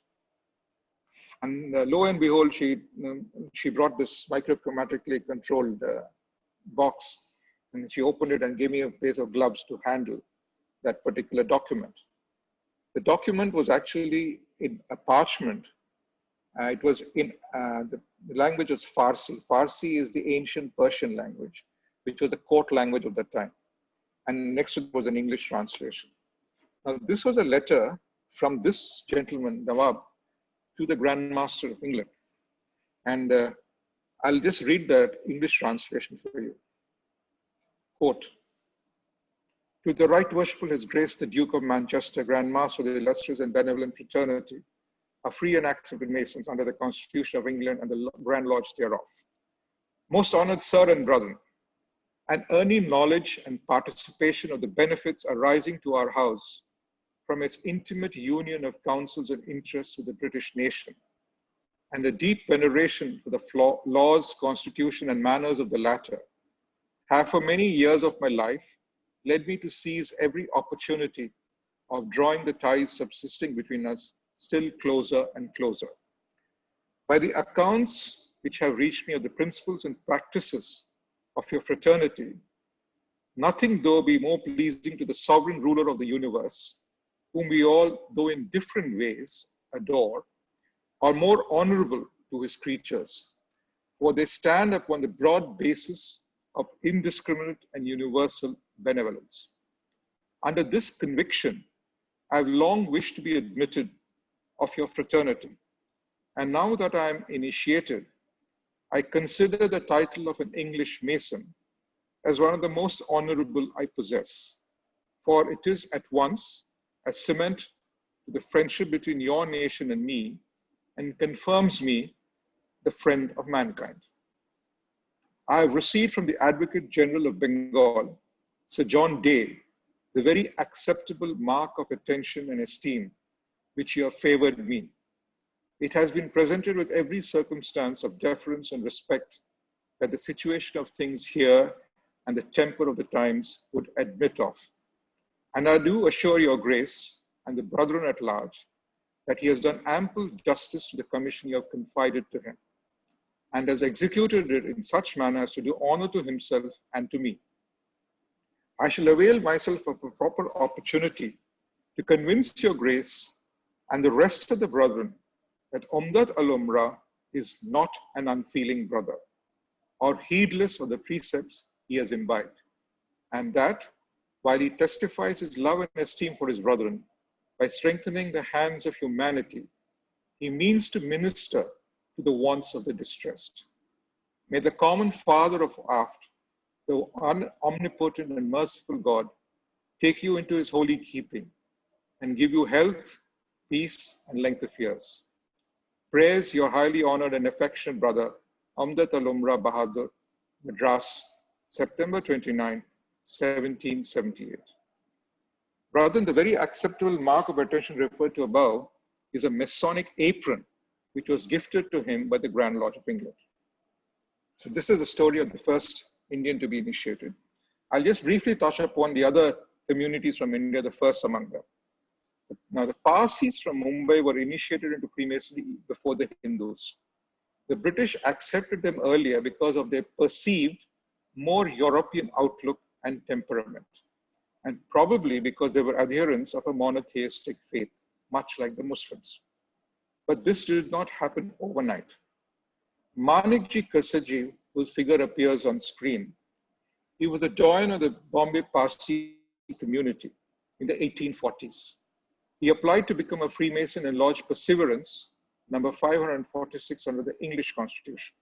S2: And lo and behold, she brought this microchromatically controlled box, and she opened it and gave me a pair of gloves to handle that particular document. The document was actually in a parchment. It was in the language was Farsi. Farsi is the ancient Persian language, which was the court language of that time. And next to it was an English translation. Now, this was a letter from this gentleman, Nawab, to the Grand Master of England. And I'll just read the English translation for you. Quote, to the Right Worshipful His Grace, the Duke of Manchester, Grand Master of the illustrious and benevolent fraternity, are free and accepted Masons under the Constitution of England and the Grand Lodge thereof. Most honored Sir and Brethren, an earning knowledge and participation of the benefits arising to our house from its intimate union of counsels and interests with the British nation, and the deep veneration for the laws, constitution, and manners of the latter, have for many years of my life led me to seize every opportunity of drawing the ties subsisting between us still closer and closer. By the accounts which have reached me of the principles and practices of your fraternity, nothing though be more pleasing to the sovereign ruler of the universe, whom we all, though in different ways, adore, or more honorable to his creatures, for they stand upon the broad basis of indiscriminate and universal benevolence. Under this conviction, I have long wished to be admitted of your fraternity, and now that I am initiated, I consider the title of an English Mason as one of the most honorable I possess, for it is at once a cement to the friendship between your nation and me, and confirms me the friend of mankind. I have received from the Advocate General of Bengal, Sir John Day, the very acceptable mark of attention and esteem which you have favored me. It has been presented with every circumstance of deference and respect that the situation of things here and the temper of the times would admit of. And I do assure your grace and the brethren at large that he has done ample justice to the commission you have confided to him, and has executed it in such manner as to do honor to himself and to me. I shall avail myself of a proper opportunity to convince your grace and the rest of the brethren that Umdat al-Umra is not an unfeeling brother, or heedless of the precepts he has imbibed, and that while he testifies his love and esteem for his brethren by strengthening the hands of humanity, he means to minister to the wants of the distressed. May the common Father of Aft, the omnipotent and merciful God, take you into his holy keeping and give you health, peace, and length of years. Praise your highly honored and affectionate brother, Umdat al-Umra Bahadur, Madras, September 29, 1778. Brethren, the very acceptable mark of attention referred to above is a Masonic apron, which was gifted to him by the Grand Lodge of England. So this is the story of the first Indian to be initiated. I'll just briefly touch upon the other communities from India, the first among them. Now, the Parsis from Mumbai were initiated into Freemasonry before the Hindus. The British accepted them earlier because of their perceived more European outlook and temperament, and probably because they were adherents of a monotheistic faith, much like the Muslims. But this did not happen overnight. Manikji Kurrachee, whose figure appears on screen, he was a doyen of the Bombay Parsi community in the 1840s. He applied to become a Freemason in Lodge Perseverance, number 546 under the English Constitution.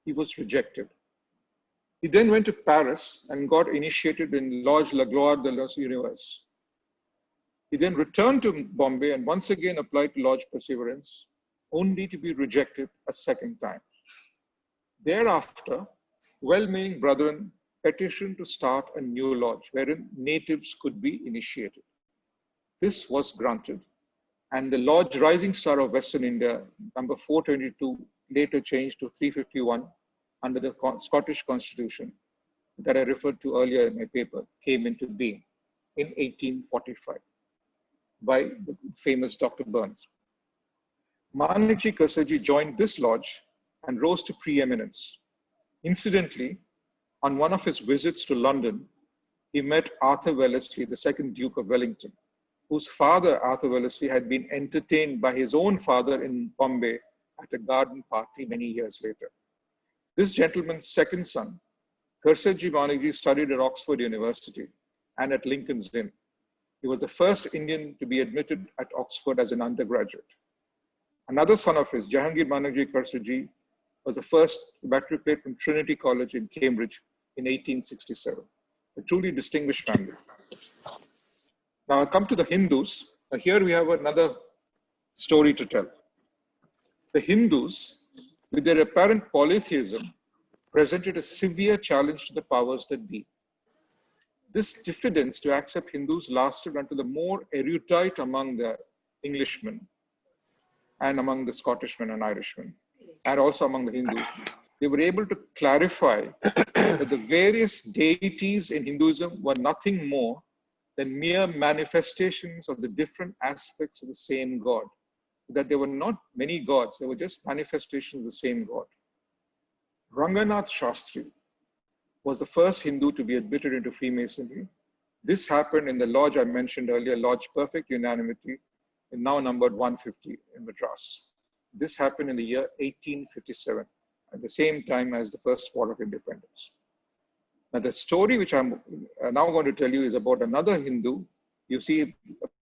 S2: He was rejected. He then went to Paris and got initiated in Lodge La Gloire de l'Univers. He then returned to Bombay and once again applied to Lodge Perseverance, only to be rejected a second time. Thereafter, well-meaning brethren petitioned to start a new lodge wherein natives could be initiated. This was granted, and the Lodge Rising Star of Western India, number 422, later changed to 351 under the Scottish Constitution that I referred to earlier in my paper, came into being in 1845 by the famous Dr. Burns. Manikji Kurrachee joined this lodge and rose to preeminence. Incidentally, on one of his visits to London, he met Arthur Wellesley, the second Duke of Wellington, whose father, Arthur Wellesley, had been entertained by his own father in Bombay at a garden party many years later. This gentleman's second son, Kurrachee Manikji, studied at Oxford University and at Lincoln's Inn. He was the first Indian to be admitted at Oxford as an undergraduate. Another son of his, Jahangir Manikji Kurrachee, was the first matriculate from Trinity College in Cambridge in 1867. A truly distinguished family. Now I come to the Hindus. Now here we have another story to tell. The Hindus, with their apparent polytheism, presented a severe challenge to the powers that be. This diffidence to accept Hindus lasted until the more erudite among the Englishmen and among the Scottishmen and Irishmen, and also among the Hindus. They were able to clarify that the various deities in Hinduism were nothing more than mere manifestations of the different aspects of the same God. That there were not many gods, they were just manifestations of the same God. Ranganath Shastri was the first Hindu to be admitted into Freemasonry. This happened in the lodge I mentioned earlier, Lodge Perfect Unanimity, and now numbered 150 in Madras. This happened in the year 1857, at the same time as the first war of independence. Now the story which I'm now going to tell you is about another Hindu. You see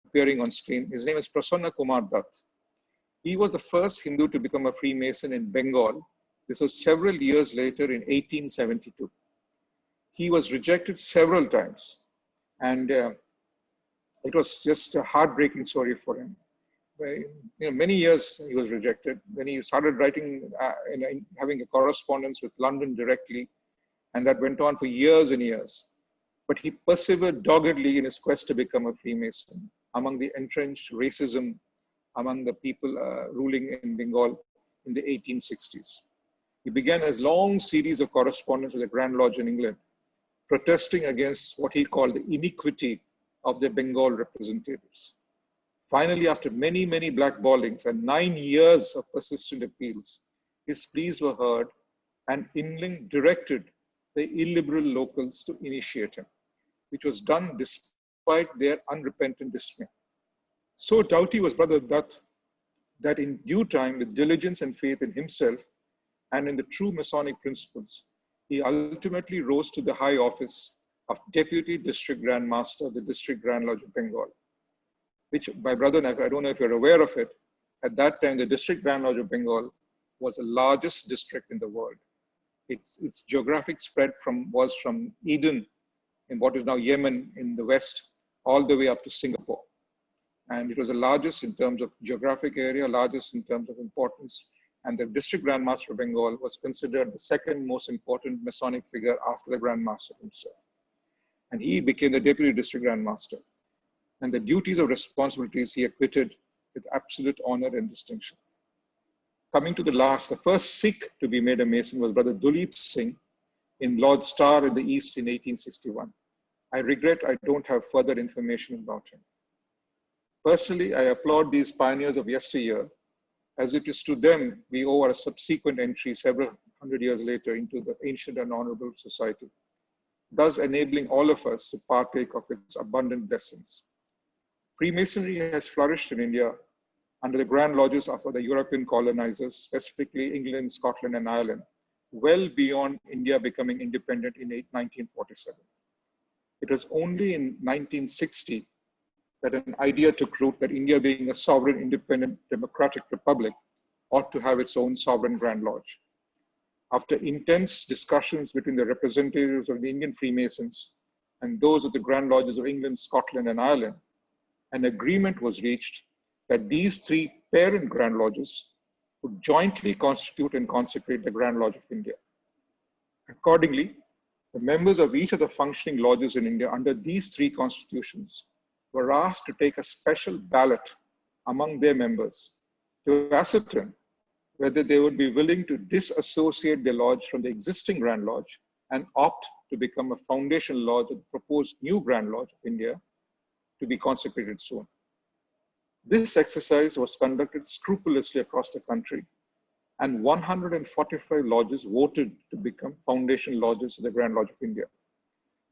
S2: appearing on screen. His name is Prasanna Kumar Dutt. He was the first Hindu to become a Freemason in Bengal. This was several years later in 1872. He was rejected several times, and it was just a heartbreaking story for him. Many years he was rejected. Then he started writing, having a correspondence with London directly, and that went on for years and years. But he persevered doggedly in his quest to become a Freemason among the entrenched racism among the people ruling in Bengal in the 1860s. He began a long series of correspondence with the Grand Lodge in England, protesting against what he called the iniquity of the Bengal representatives. Finally, after many, many blackballings and 9 years of persistent appeals, his pleas were heard, and England directed the illiberal locals to initiate him, which was done despite their unrepentant dismay. So doughty was Brother Dutt that in due time, with diligence and faith in himself and in the true Masonic principles, he ultimately rose to the high office of Deputy District Grand Master of the District Grand Lodge of Bengal, which, my brother, I don't know if you're aware of it, at that time, the District Grand Lodge of Bengal was the largest district in the world. Its geographic spread was from Eden, in what is now Yemen in the west, all the way up to Singapore. And it was the largest in terms of geographic area, largest in terms of importance. And the District Grand Master of Bengal was considered the second most important Masonic figure after the Grand Master himself. And he became the Deputy District Grand Master. And the duties of responsibilities he acquitted with absolute honor and distinction. Coming to the last, the first Sikh to be made a Mason was Brother Duleep Singh in Lord Star in the East in 1861. I regret I don't have further information about him. Personally, I applaud these pioneers of yesteryear, as it is to them we owe our subsequent entry several hundred years later into the ancient and honorable society, thus enabling all of us to partake of its abundant blessings. Freemasonry has flourished in India under the Grand Lodges of the European colonizers, specifically England, Scotland, and Ireland, well beyond India becoming independent in 1947. It was only in 1960 that an idea took root that India, being a sovereign, independent, democratic republic, ought to have its own sovereign Grand Lodge. After intense discussions between the representatives of the Indian Freemasons and those of the Grand Lodges of England, Scotland, and Ireland, an agreement was reached that these three parent Grand Lodges would jointly constitute and consecrate the Grand Lodge of India. Accordingly, the members of each of the functioning lodges in India under these three constitutions were asked to take a special ballot among their members to ascertain whether they would be willing to disassociate their lodge from the existing Grand Lodge and opt to become a foundation lodge of the proposed new Grand Lodge of India to be consecrated soon. This exercise was conducted scrupulously across the country, and 145 lodges voted to become foundation lodges of the Grand Lodge of India.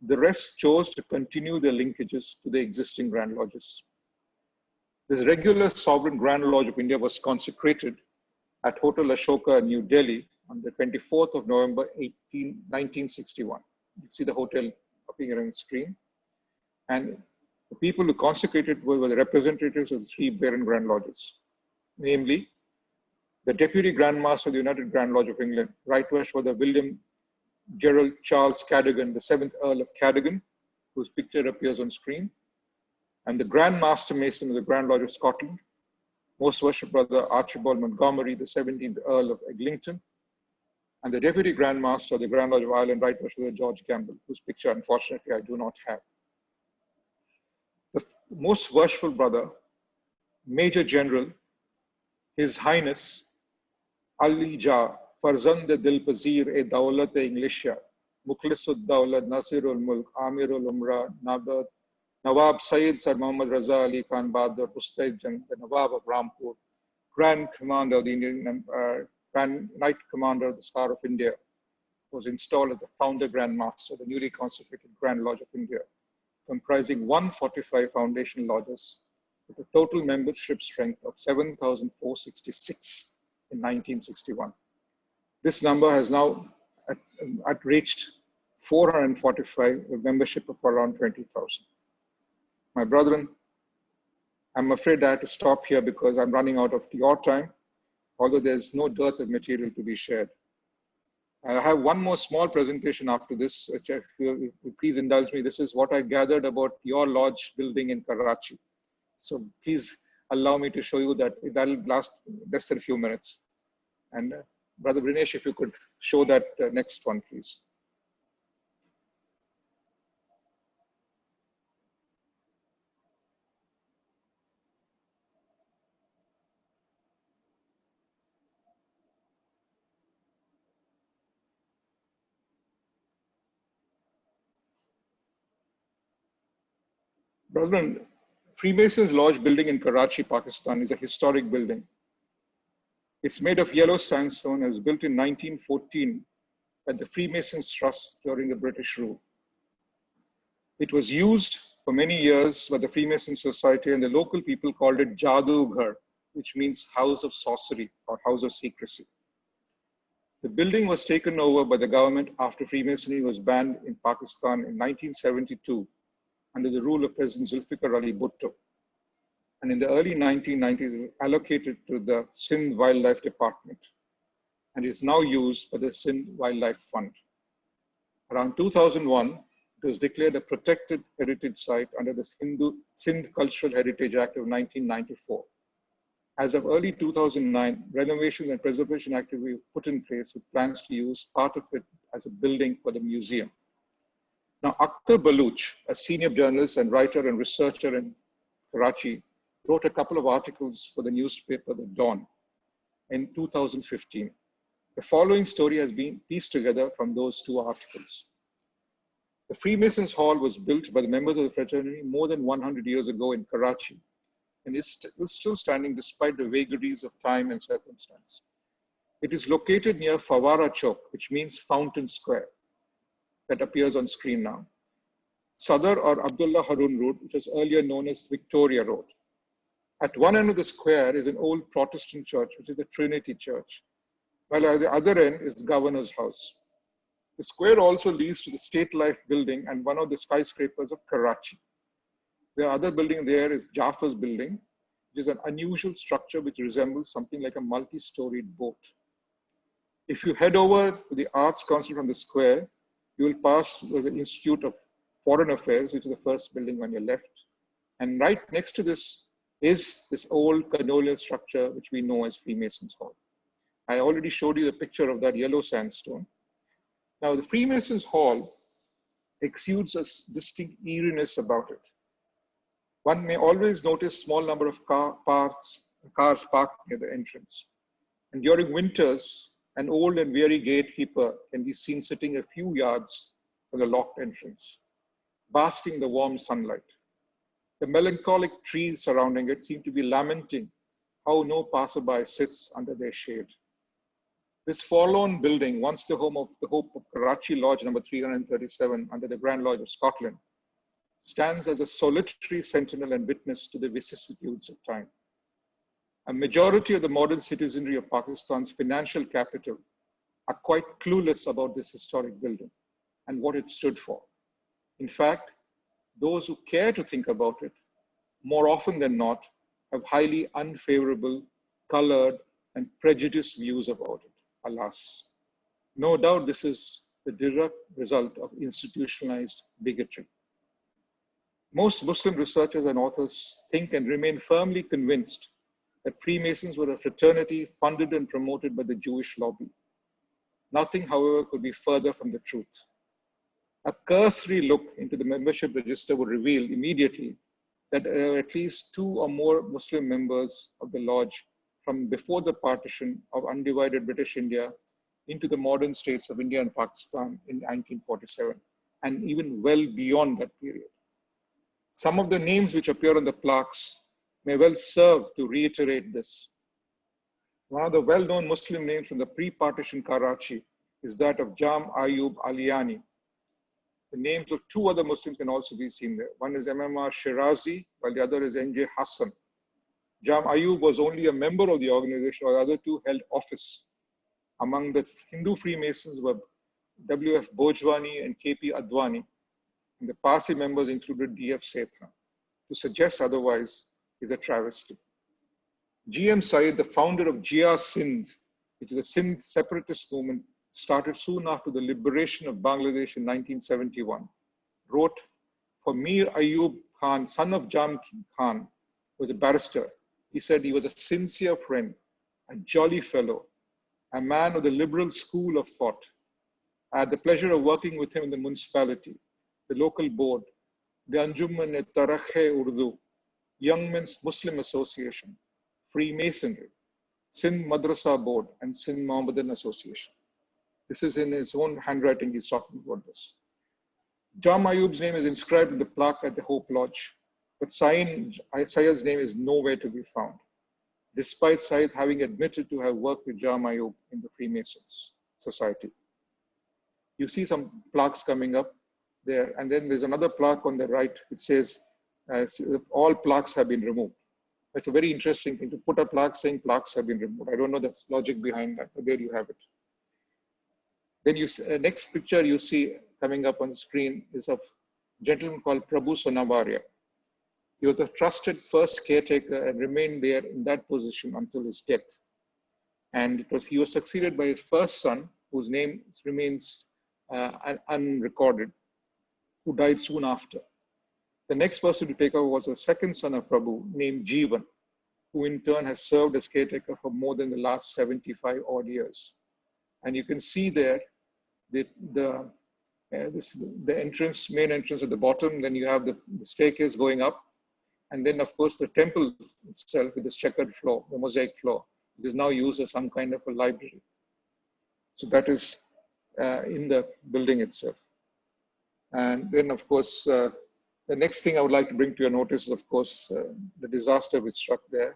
S2: The rest chose to continue their linkages to the existing Grand Lodges. This regular sovereign Grand Lodge of India was consecrated at Hotel Ashoka, New Delhi, on the 24th of November, 1961. You see the hotel appearing on the screen. And the people who consecrated were the representatives of the three parent Grand Lodges, namely the Deputy Grand Master of the United Grand Lodge of England, Right West for the William Gerald Charles Cadogan, the 7th Earl of Cadogan, whose picture appears on screen, and the Grand Master Mason of the Grand Lodge of Scotland, Most Worshipful Brother Archibald Montgomery, the 17th Earl of Eglinton, and the Deputy Grand Master of the Grand Lodge of Ireland, Right Worshipful George Campbell, whose picture, unfortunately, I do not have. The Most Worshipful Brother, Major General, His Highness Ali Jah, Farzand Dil Pazir e Dawlat e Inglisha, Mukhlisud Dawlat Nasirul Mulk, Amirul Umrah, Nawab Sayyid Sir Muhammad Raza Ali Khan Bahadur Ustad Jang, the Nawab of Rampur, Grand Commander of the Indian Grand Knight Commander of the Star of India, was installed as the founder Grand Master of the newly consecrated Grand Lodge of India, comprising 145 foundation lodges with a total membership strength of 7,466 in 1961. This number has now reached 445 with membership of around 20,000. My brethren, I'm afraid I have to stop here because I'm running out of your time, although there's no dearth of material to be shared. I have one more small presentation after this, which if you please indulge me. This is what I gathered about your lodge building in Kurrachee. So please allow me to show you that. That'll last less than a few minutes. And Brother Brinesh, if you could show that next one, please. Brethren, Freemasons Lodge building in Karachi, Pakistan is a historic building. It's made of yellow sandstone and was built in 1914 at the Freemasons Trust during the British rule. It was used for many years by the Freemason Society, and the local people called it Jadoo Ghar, which means house of sorcery or house of secrecy. The building was taken over by the government after Freemasonry was banned in Pakistan in 1972 under the rule of President Zulfikar Ali Bhutto. And in the early 1990s, it was allocated to the Sindh Wildlife Department and is now used by the Sindh Wildlife Fund. Around 2001, it was declared a protected heritage site under the Sindh Cultural Heritage Act of 1994. As of early 2009, renovation and preservation activity were put in place with plans to use part of it as a building for the museum. Now, Akhtar Baluch, a senior journalist and writer and researcher in Karachi, wrote a couple of articles for the newspaper The Dawn in 2015. The following story has been pieced together from those two articles. The Freemasons Hall was built by the members of the fraternity more than 100 years ago in Karachi, and is still standing despite the vagaries of time and circumstance. It is located near Fawara Chowk, which means Fountain Square, that appears on screen now. Sadr or Abdullah Harun Road, which was earlier known as Victoria Road. At one end of the square is an old Protestant church, which is the Trinity Church, while at the other end is the governor's house. The square also leads to the State Life building and one of the skyscrapers of Kurrachee. The other building there is Jaffar's building, which is an unusual structure which resembles something like a multi-storied boat. If you head over to the Arts Council from the square, you will pass the Institute of Foreign Affairs, which is the first building on your left. And right next to this is this old colonial structure, which we know as Freemasons Hall. I already showed you the picture of that yellow sandstone. Now, the Freemasons Hall exudes a distinct eeriness about it. One may always notice small number of cars parked near the entrance. And during winters, an old and weary gatekeeper can be seen sitting a few yards from the locked entrance, basking in the warm sunlight. The melancholic trees surrounding it seem to be lamenting how no passerby sits under their shade. This forlorn building, once the home of the Hope of Kurrachee Lodge number 337 under the Grand Lodge of Scotland, stands as a solitary sentinel and witness to the vicissitudes of time. A majority of the modern citizenry of Pakistan's financial capital are quite clueless about this historic building and what it stood for. In fact, those who care to think about it, more often than not, have highly unfavorable, colored, and prejudiced views about it, alas. No doubt this is the direct result of institutionalized bigotry. Most Muslim researchers and authors think and remain firmly convinced that Freemasons were a fraternity funded and promoted by the Jewish lobby. Nothing, however, could be further from the truth. A cursory look into the membership register would reveal immediately that there are at least 2 or more Muslim members of the lodge from before the partition of undivided British India into the modern states of India and Pakistan in 1947, and even well beyond that period. Some of the names which appear on the plaques may well serve to reiterate this. One of the well-known Muslim names from the pre-partition Karachi is that of Jam Ayub Aliani. The names of 2 other Muslims can also be seen there. One is MMR Shirazi, while the other is NJ Hassan. Jam Ayub was only a member of the organization, while the other 2 held office. Among the Hindu Freemasons were W.F. Bhojwani and K.P. Advani. And the Parsi members included D.F. Sethna. To suggest otherwise is a travesty. G.M. Syed, the founder of Jia Sindh, which is a Sindh separatist movement, started soon after the liberation of Bangladesh in 1971, wrote, for Mir Ayub Khan, son of Jam Khan, was a barrister. He said he was a sincere friend, a jolly fellow, a man of the liberal school of thought. I had the pleasure of working with him in the municipality, the local board, the Anjuman-e-Tarakh-e Urdu, Young Men's Muslim Association, Freemasonry, Sindh Madrasa Board, and Sindh Mohammedan Association. This is in his own handwriting, he's talking about this. Jam Ayub's name is inscribed in the plaque at the Hope Lodge, but Syed's name is nowhere to be found, despite Syed having admitted to have worked with Jam Ayub in the Freemasons Society. You see some plaques coming up there, and then there's another plaque on the right which says all plaques have been removed. It's a very interesting thing to put a plaque saying plaques have been removed. I don't know the logic behind that, but there you have it. Then you next picture you see coming up on the screen is of a gentleman called Prabhu Sonavaria. He was a trusted first caretaker and remained there in that position until his death. And he was succeeded by his first son, whose name remains unrecorded, who died soon after. The next person to take over was a second son of Prabhu named Jeevan, who in turn has served as caretaker for more than the last 75 odd years. And you can see there the entrance, main entrance at the bottom, then you have the staircase going up, and then of course the temple itself with the checkered floor, the mosaic floor, it is now used as some kind of a library. So that is in the building itself. And then of course, the next thing I would like to bring to your notice is of course the disaster which struck there.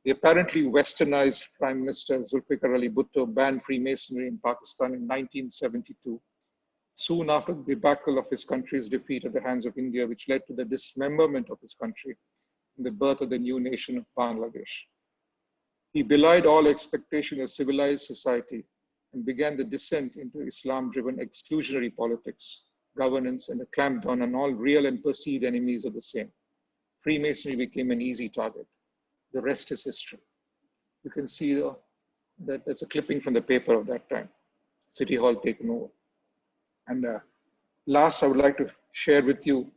S2: The apparently westernized Prime Minister Zulfikar Ali Bhutto banned Freemasonry in Pakistan in 1972, soon after the debacle of his country's defeat at the hands of India, which led to the dismemberment of his country in the birth of the new nation of Bangladesh. He belied all expectation of civilized society and began the descent into Islam-driven exclusionary politics, governance, and a clampdown on all real and perceived enemies of the same. Freemasonry became an easy target. The rest is history. You can see that that's a clipping from the paper of that time. City Hall taken over. And last, I would like to share with you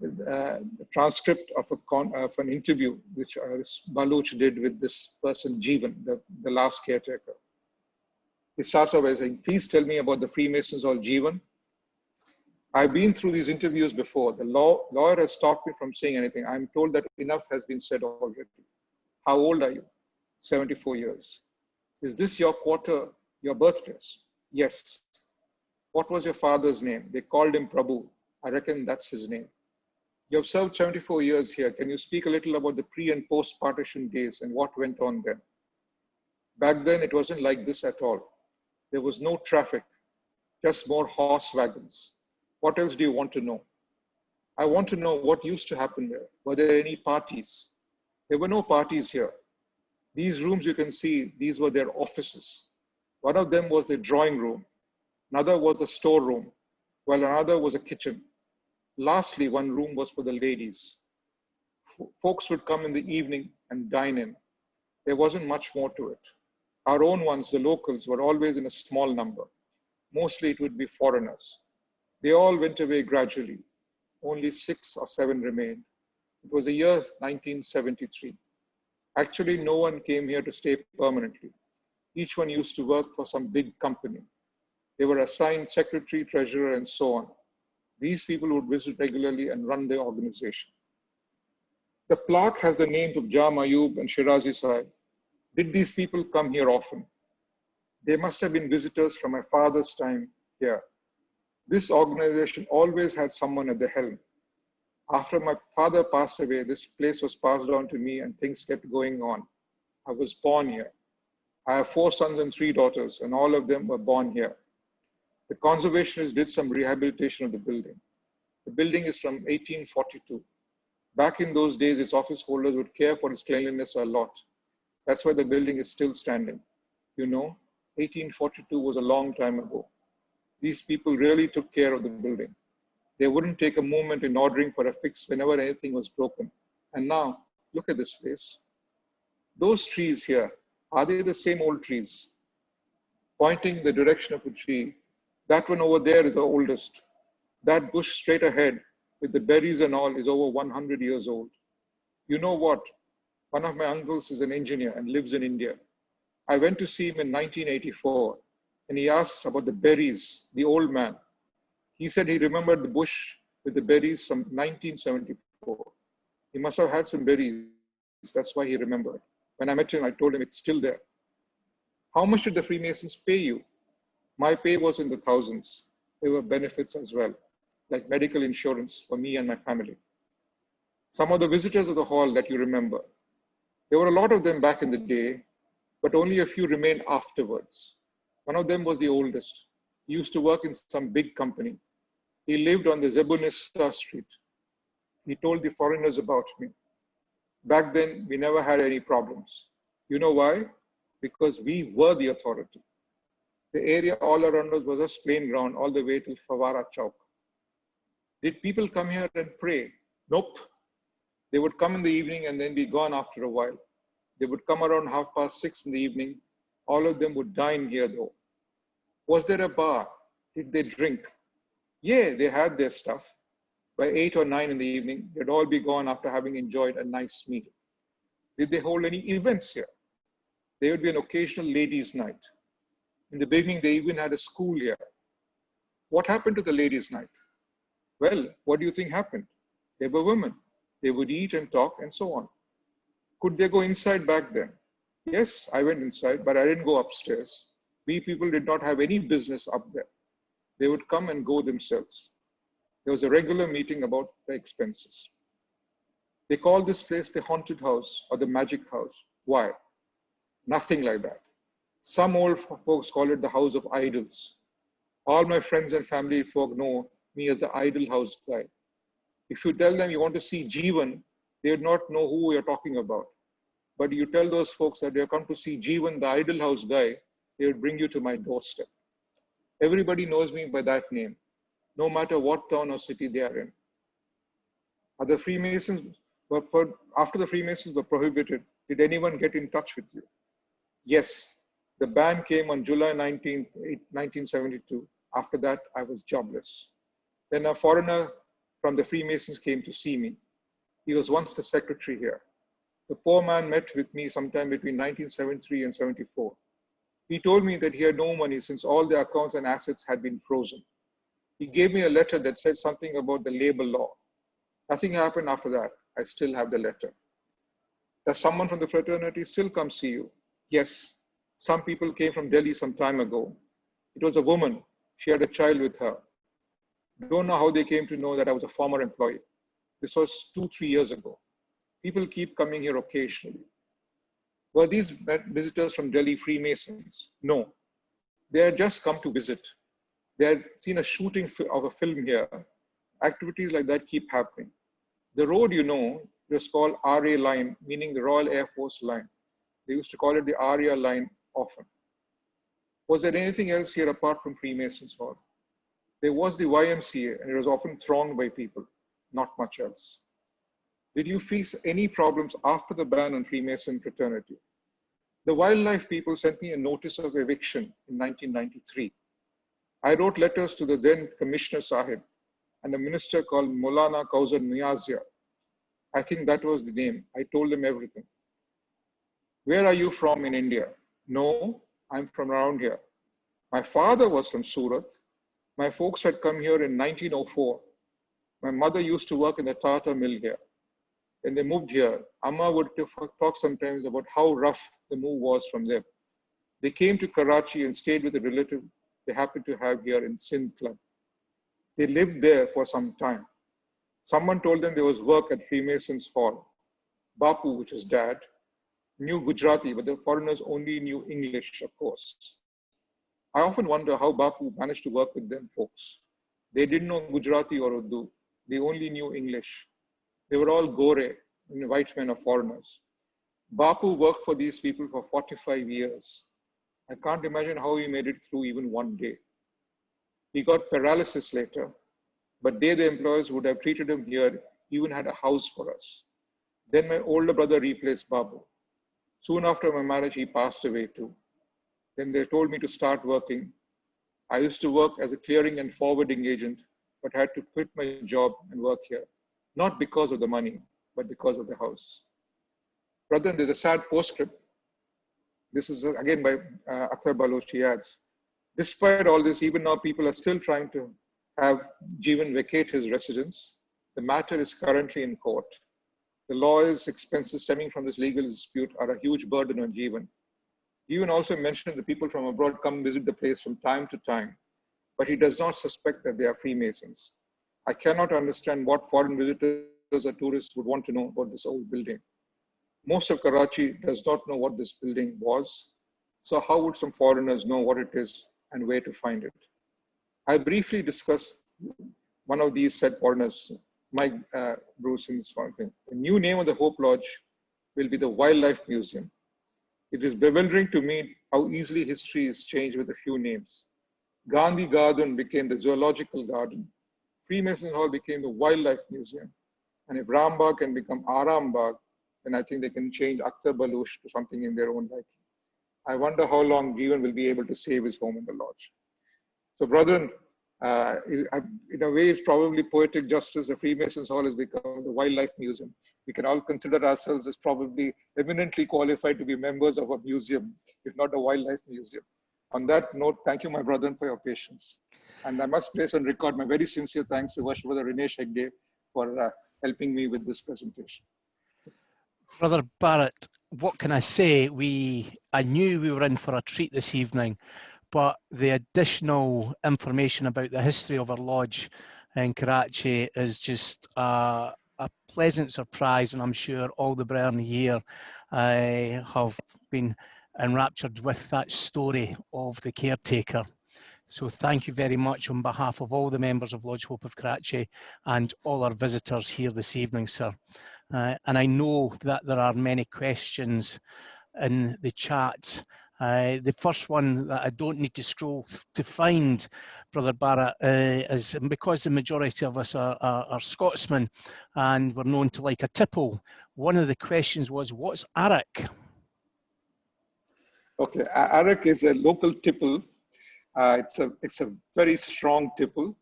S2: the transcript of an interview which this Baluch did with this person, Jeevan, the last caretaker. He starts off by saying, please tell me about the Freemasons or Jeevan. I've been through these interviews before. The lawyer has stopped me from saying anything. I'm told that enough has been said already. How old are you? 74 years. Is this your birthplace? Yes. What was your father's name? They called him Prabhu. I reckon that's his name. You have served 74 years here. Can you speak a little about the pre and post partition days and what went on then? Back then, it wasn't like this at all. There was no traffic, just more horse wagons. What else do you want to know? I want to know what used to happen there. Were there any parties? There were no parties here. These rooms you can see, these were their offices. One of them was the drawing room. Another was a storeroom, while another was a kitchen. Lastly, one room was for the ladies. Folks would come in the evening and dine in. There wasn't much more to it. Our own ones, the locals, were always in a small number. Mostly it would be foreigners. They all went away gradually. Only 6 or 7 remained. It was the year 1973. Actually, no one came here to stay permanently. Each one used to work for some big company. They were assigned secretary, treasurer, and so on. These people would visit regularly and run the organization. The plaque has the names of Jah Mayub and Shirazi Sahib. Did these people come here often? They must have been visitors from my father's time here. This organization always had someone at the helm. After my father passed away, this place was passed on to me and things kept going on. I was born here. I have 4 sons and 3 daughters, and all of them were born here. The conservationists did some rehabilitation of the building. The building is from 1842. Back in those days, its office holders would care for its cleanliness a lot. That's why the building is still standing. You know, 1842 was a long time ago. These people really took care of the building. They wouldn't take a moment in ordering for a fix whenever anything was broken. And now, look at this place. Those trees here, are they the same old trees? Pointing the direction of a tree, that one over there is the oldest. That bush straight ahead with the berries and all is over 100 years old. You know what? One of my uncles is an engineer and lives in India. I went to see him in 1984 and he asked about the berries, the old man. He said he remembered the bush with the berries from 1974. He must have had some berries. That's why he remembered. When I met him, I told him it's still there. How much did the Freemasons pay you? My pay was in the thousands. There were benefits as well, like medical insurance for me and my family. Some of the visitors of the hall that you remember, there were a lot of them back in the day, but only a few remained afterwards. One of them was the oldest. He used to work in some big company. He lived on the Zebunista Street. He told the foreigners about me. Back then, we never had any problems. You know why? Because we were the authority. The area all around us was just plain ground all the way to Favara Chowk. Did people come here and pray? Nope. They would come in the evening and then be gone after a while. They would come around 6:30 in the evening. All of them would dine here though. Was there a bar? Did they drink? Yeah, they had their stuff. By 8 or 9 in the evening, they'd all be gone after having enjoyed a nice meal. Did they hold any events here? There would be an occasional ladies' night. In the beginning, they even had a school here. What happened to the ladies' night? Well, what do you think happened? They were women. They would eat and talk and so on. Could they go inside back then? Yes, I went inside, but I didn't go upstairs. We people did not have any business up there. They would come and go themselves. There was a regular meeting about the expenses. They called this place the haunted house or the magic house. Why? Nothing like that. Some old folks call it the house of idols. All my friends and family folk know me as the idol house guy. If you tell them you want to see Jeevan,
S3: they would not know who you're talking about. But you tell those folks that they come to see Jeevan, the Idol House guy, they would bring you to my doorstep. Everybody knows me by that name, no matter what town or city they are in. After the Freemasons were prohibited, did anyone get in touch with you? Yes, the ban came on July 19th, 1972. After that, I was jobless. Then a foreigner from the Freemasons came to see me. He was once the secretary here. The poor man met with me sometime between 1973 and 74. He told me that he had no money since all the accounts and assets had been frozen. He gave me a letter that said something about the labor law. Nothing happened after that. I still have the letter. Does someone from the fraternity still come see you? Yes. Some people came from Delhi some time ago. It was a woman. She had a child with her. Don't know how they came to know that I was a former employee. This was 2-3 years ago. People keep coming here occasionally. Were these visitors from Delhi Freemasons? No. They had just come to visit. They had seen a shooting of a film here. Activities like that keep happening. The road, you know, was called RA line, meaning the Royal Air Force line. They used to call it the Arya line often. Was there anything else here apart from Freemasons Hall? There was the YMCA, and it was often thronged by people, not much else. Did you face any problems after the ban on Freemason fraternity? The wildlife people sent me a notice of eviction in 1993. I wrote letters to the then Commissioner Sahib and a minister called Maulana Kausar Niazia. I think that was the name. I told them everything. Where are you from in India? No, I'm from around here. My father was from Surat. My folks had come here in 1904. My mother used to work in the Tata mill here. When they moved here, Amma would talk sometimes about how rough the move was from them. They came to Karachi and stayed with a relative they happened to have here in Sindh Club. They lived there for some time. Someone told them there was work at Freemasons Hall. Bapu, which is dad, knew Gujarati, but the foreigners only knew English, of course. I often wonder how Bapu managed to work with them folks. They didn't know Gujarati or Urdu. They only knew English. They were all Gore, white men or foreigners. Bapu worked for these people for 45 years. I can't imagine how he made it through even one day. He got paralysis later, but they, the employers, would have treated him here, even had a house for us. Then my older brother replaced Babu. Soon after my marriage, he passed away too. Then they told me to start working. I used to work as a clearing and forwarding agent, but had to quit my job and work here. Not because of the money, but because of the house. Brother, there's a sad postscript. This is again by Akhtar Baloch. He adds, despite all this, even now people are still trying to have Jeevan vacate his residence. The matter is currently in court. The lawyers' expenses stemming from this legal dispute are a huge burden on Jeevan. Jeevan also mentioned that people from abroad come visit the place from time to time, but he does not suspect that they are Freemasons. I cannot understand what foreign visitors or tourists would want to know about this old building. Most of Karachi does not know what this building was, so how would some foreigners know what it is and where to find it? I briefly discussed one of these said foreigners, Mike Brewson's thing. The new name of the Hope Lodge will be the Wildlife Museum. It is bewildering to me how easily history is changed with a few names. Gandhi Garden became the Zoological Garden. Freemason Hall became the Wildlife Museum. And if Rambagh can become Arambagh, then I think they can change Akhtar Baloch to something in their own liking. I wonder how long Jeevan will be able to save his home in the lodge. So brethren, in a way, it's probably poetic justice. The Freemasons Hall has become the Wildlife Museum. We can all consider ourselves as probably eminently qualified to be members of a museum, if not a wildlife museum. On that note, thank you, my brethren, for your patience. And I must place on record my very sincere thanks to Worship Brother Rinesh Hegde for helping me with this presentation.
S1: Brother Barrett, what can I say? I knew we were in for a treat this evening, but the additional information about the history of our lodge in Kurrachee is just a pleasant surprise, and I'm sure all the brethren here have been enraptured with that story of the caretaker. So thank you very much on behalf of all the members of Lodge Hope of Kurrachee and all our visitors here this evening, sir. And I know that there are many questions in the chat. The first one that I don't need to scroll to find, Brother Barrett, is because the majority of us are Scotsmen and we're known to like a tipple. One of the questions was, what's Arrack?
S3: Okay, Arrack is a local tipple. It's a very strong tipple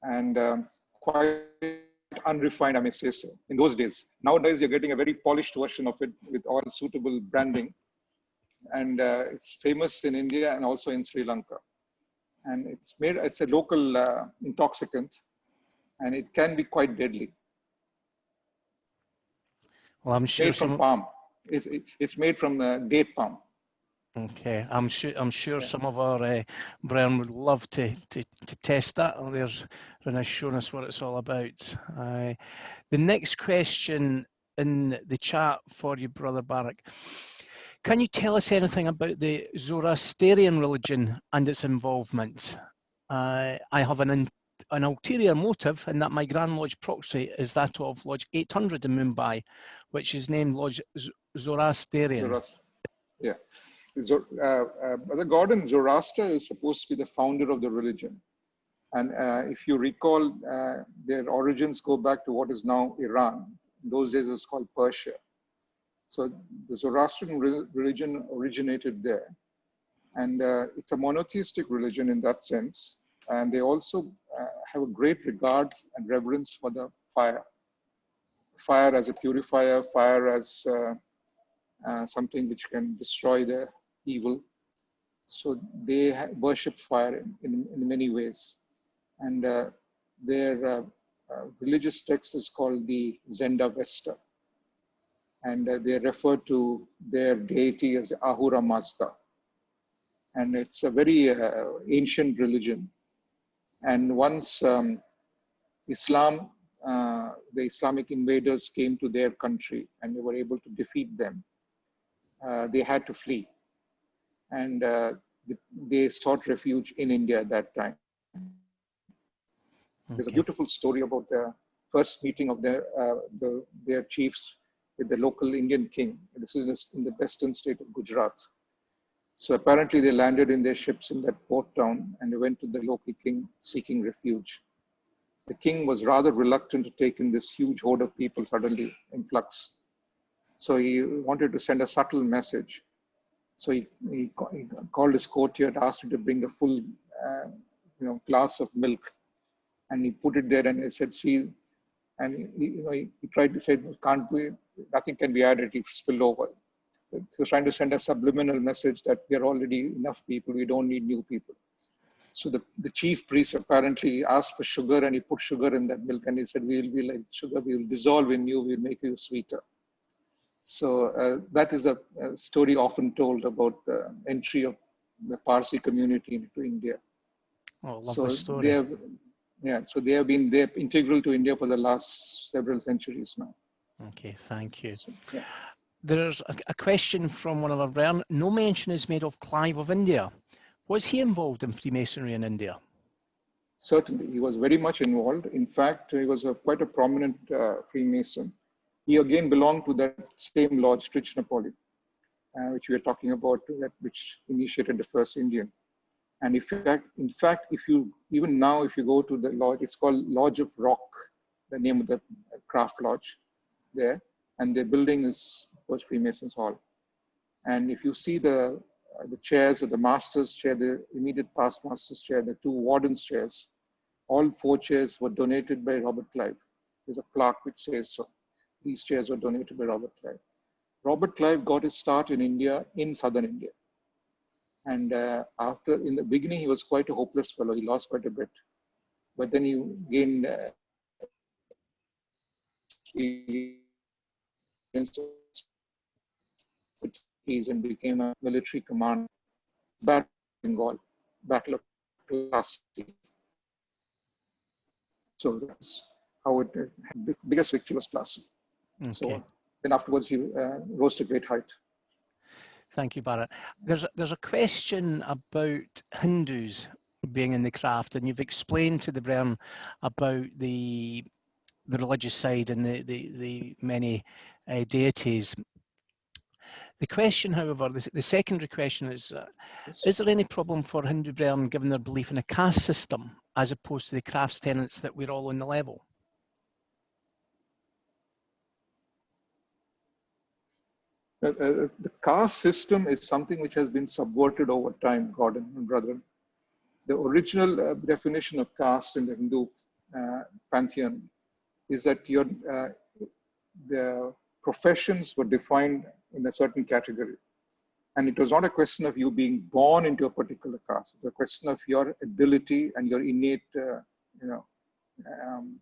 S3: and quite unrefined, I may say so, in those days. Nowadays, you're getting a very polished version of it with all suitable branding. And it's famous in India and also in Sri Lanka. And it's a local intoxicant, and it can be quite deadly.
S1: Well, I'm sure
S3: made from palm. It's made from date palm.
S1: Okay, I'm sure
S3: Yeah.
S1: some of our Brian would love to test that. Oh, there's Rena's showing us what it's all about. The next question in the chat for you, Brother Barrack. Can you tell us anything about the Zoroastrian religion and its involvement? I have an ulterior motive in that my Grand Lodge proxy is that of Lodge 800 in Mumbai, which is named Lodge Zoroastrian.
S3: Yeah. Brother Gordon, Zoroaster is supposed to be the founder of the religion. And if you recall, their origins go back to what is now Iran. In those days, it was called Persia. So the Zoroastrian religion originated there. And it's a monotheistic religion in that sense. And they also have a great regard and reverence for the fire. Fire as a purifier, fire as something which can destroy the evil. So they worship fire in many ways. And their religious text is called the Zenda Vesta. And they refer to their deity as Ahura Mazda. And it's a very ancient religion. And once Islam, the Islamic invaders came to their country and they were able to defeat them, they had to flee. And they sought refuge in India at that time. Okay. There's a beautiful story about the first meeting of their chiefs with the local Indian king. This is in the western state of Gujarat. So apparently they landed in their ships in that port town and they went to the local king seeking refuge. The king was rather reluctant to take in this huge horde of people suddenly in flux. So he wanted to send a subtle message. So he called his courtier, asked him to bring a full glass of milk. And he put it there and he said, see, and he tried to say, nothing can be added, it spill over. He was trying to send a subliminal message that we are already enough people, we don't need new people. So the chief priest apparently asked for sugar and he put sugar in that milk and he said, we will be like sugar, we will dissolve in you, we will make you sweeter. So that is a story often told about the entry of the Parsi community into India.
S1: Oh, lovely story.
S3: So they're integral to India for the last several centuries now.
S1: Okay, thank you.
S3: So, yeah.
S1: There's a question from one of our brethren. No mention is made of Clive of India. Was he involved in Freemasonry in India?
S3: Certainly, he was very much involved. In fact, he was quite a prominent Freemason. He again belonged to that same lodge, Trichinopoli, which we are talking about, which initiated the first Indian. And in fact, if you go to the lodge, it's called Lodge of Rock, the name of the craft lodge there. And the building was Freemasons Hall. And if you see the chairs of the master's chair, the immediate past master's chair, the two warden's chairs, all 4 chairs were donated by Robert Clive. There's a plaque which says so. These chairs were donated by Robert Clive. Robert Clive got his start in India, in southern India. And in the beginning, he was quite a hopeless fellow. He lost quite a bit. But then he gained and became a military commander. Battle of Bengal, Battle of Kurrachee. So that's how the biggest victory was Plassey. Okay. So then afterwards he rose to great height.
S1: Thank you, Barrett. There's a question about Hindus being in the craft, and you've explained to the brethren about the the religious side and the many deities. The question, however, the secondary question is there any problem for Hindu brethren given their belief in a caste system as opposed to the crafts tenets that we're all on the level?
S3: The caste system is something which has been subverted over time, Gordon and brethren. The original definition of caste in the Hindu pantheon is that the professions were defined in a certain category. And it was not a question of you being born into a particular caste. It was a question of your ability and your innate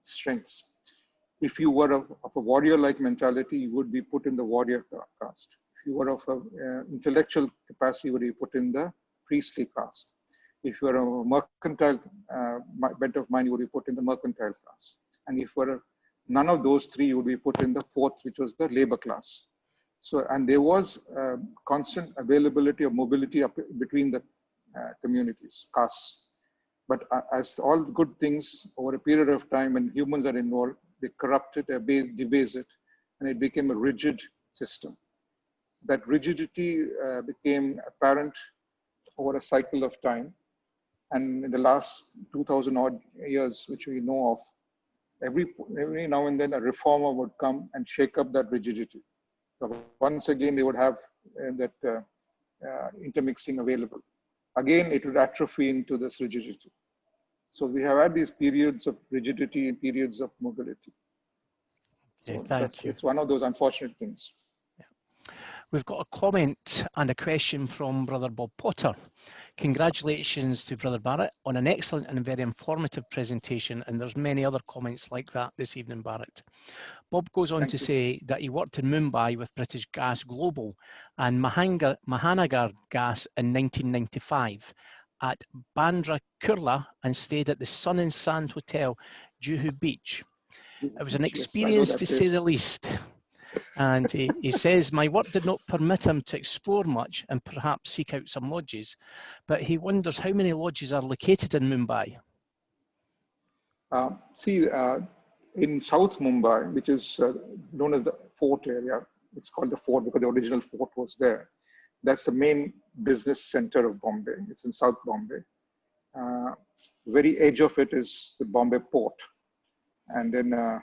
S3: strengths. If you were of a warrior-like mentality, you would be put in the warrior caste. If you were of an intellectual capacity, you would be put in the priestly caste. If you were a mercantile bent of mind, you would be put in the mercantile class. And if you were none of those three, you would be put in the fourth, which was the labor class. So, and there was constant availability of mobility between the communities, castes. But as all good things over a period of time, when humans are involved, they corrupt it, debase it, and it became a rigid system. That rigidity became apparent over a cycle of time. And in the last 2000 odd years, which we know of, every now and then a reformer would come and shake up that rigidity. So once again, they would have that intermixing available. Again, it would atrophy into this rigidity. So we have had these periods of rigidity and periods of mobility. So
S1: okay, thank you.
S3: It's one of those unfortunate things.
S1: Yeah. We've got a comment and a question from Brother Bob Potter. Congratulations to Brother Barrett on an excellent and very informative presentation, and there's many other comments like that this evening, Barrett. Bob goes on to say that he worked in Mumbai with British Gas Global and Mahanagar Gas in 1995 at Bandra Kurla and stayed at the Sun and Sand Hotel, Juhu Beach. It was an experience to say the least. And he says, my work did not permit him to explore much and perhaps seek out some lodges, but he wonders how many lodges are located in Mumbai.
S3: In South Mumbai, which is known as the fort area, it's called the fort because the original fort was there. That's the main business center of Bombay. It's in South Bombay. The very edge of it is the Bombay port. And then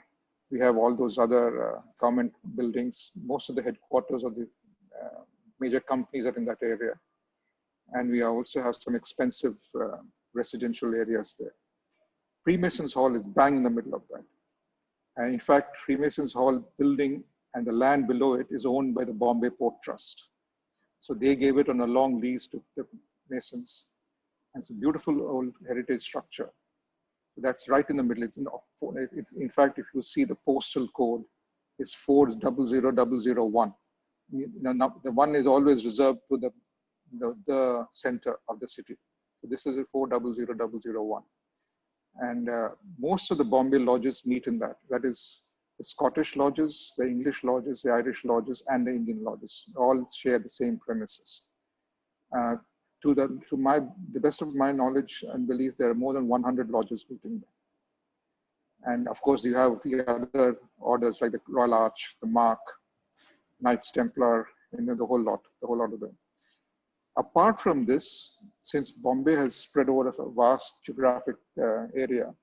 S3: we have all those other government buildings. Most of the headquarters of the major companies are in that area. And we also have some expensive residential areas there. Freemasons Hall is bang in the middle of that. And in fact, Freemasons Hall building and the land below it is owned by the Bombay Port Trust. So they gave it on a long lease to the Masons. And it's a beautiful old heritage structure. That's right in the middle. In fact, if you see the postal code, it's 400001. The one is always reserved to the center of the city. So this is a 400001. And most of the Bombay lodges meet in that. That is the Scottish lodges, the English lodges, the Irish lodges, and the Indian lodges all share the same premises. To the best of my knowledge and belief, there are more than 100 lodges meeting there. And of course, you have the other orders like the Royal Arch, the Mark, Knights Templar, the whole lot of them. Apart from this, since Bombay has spread over a vast geographic area,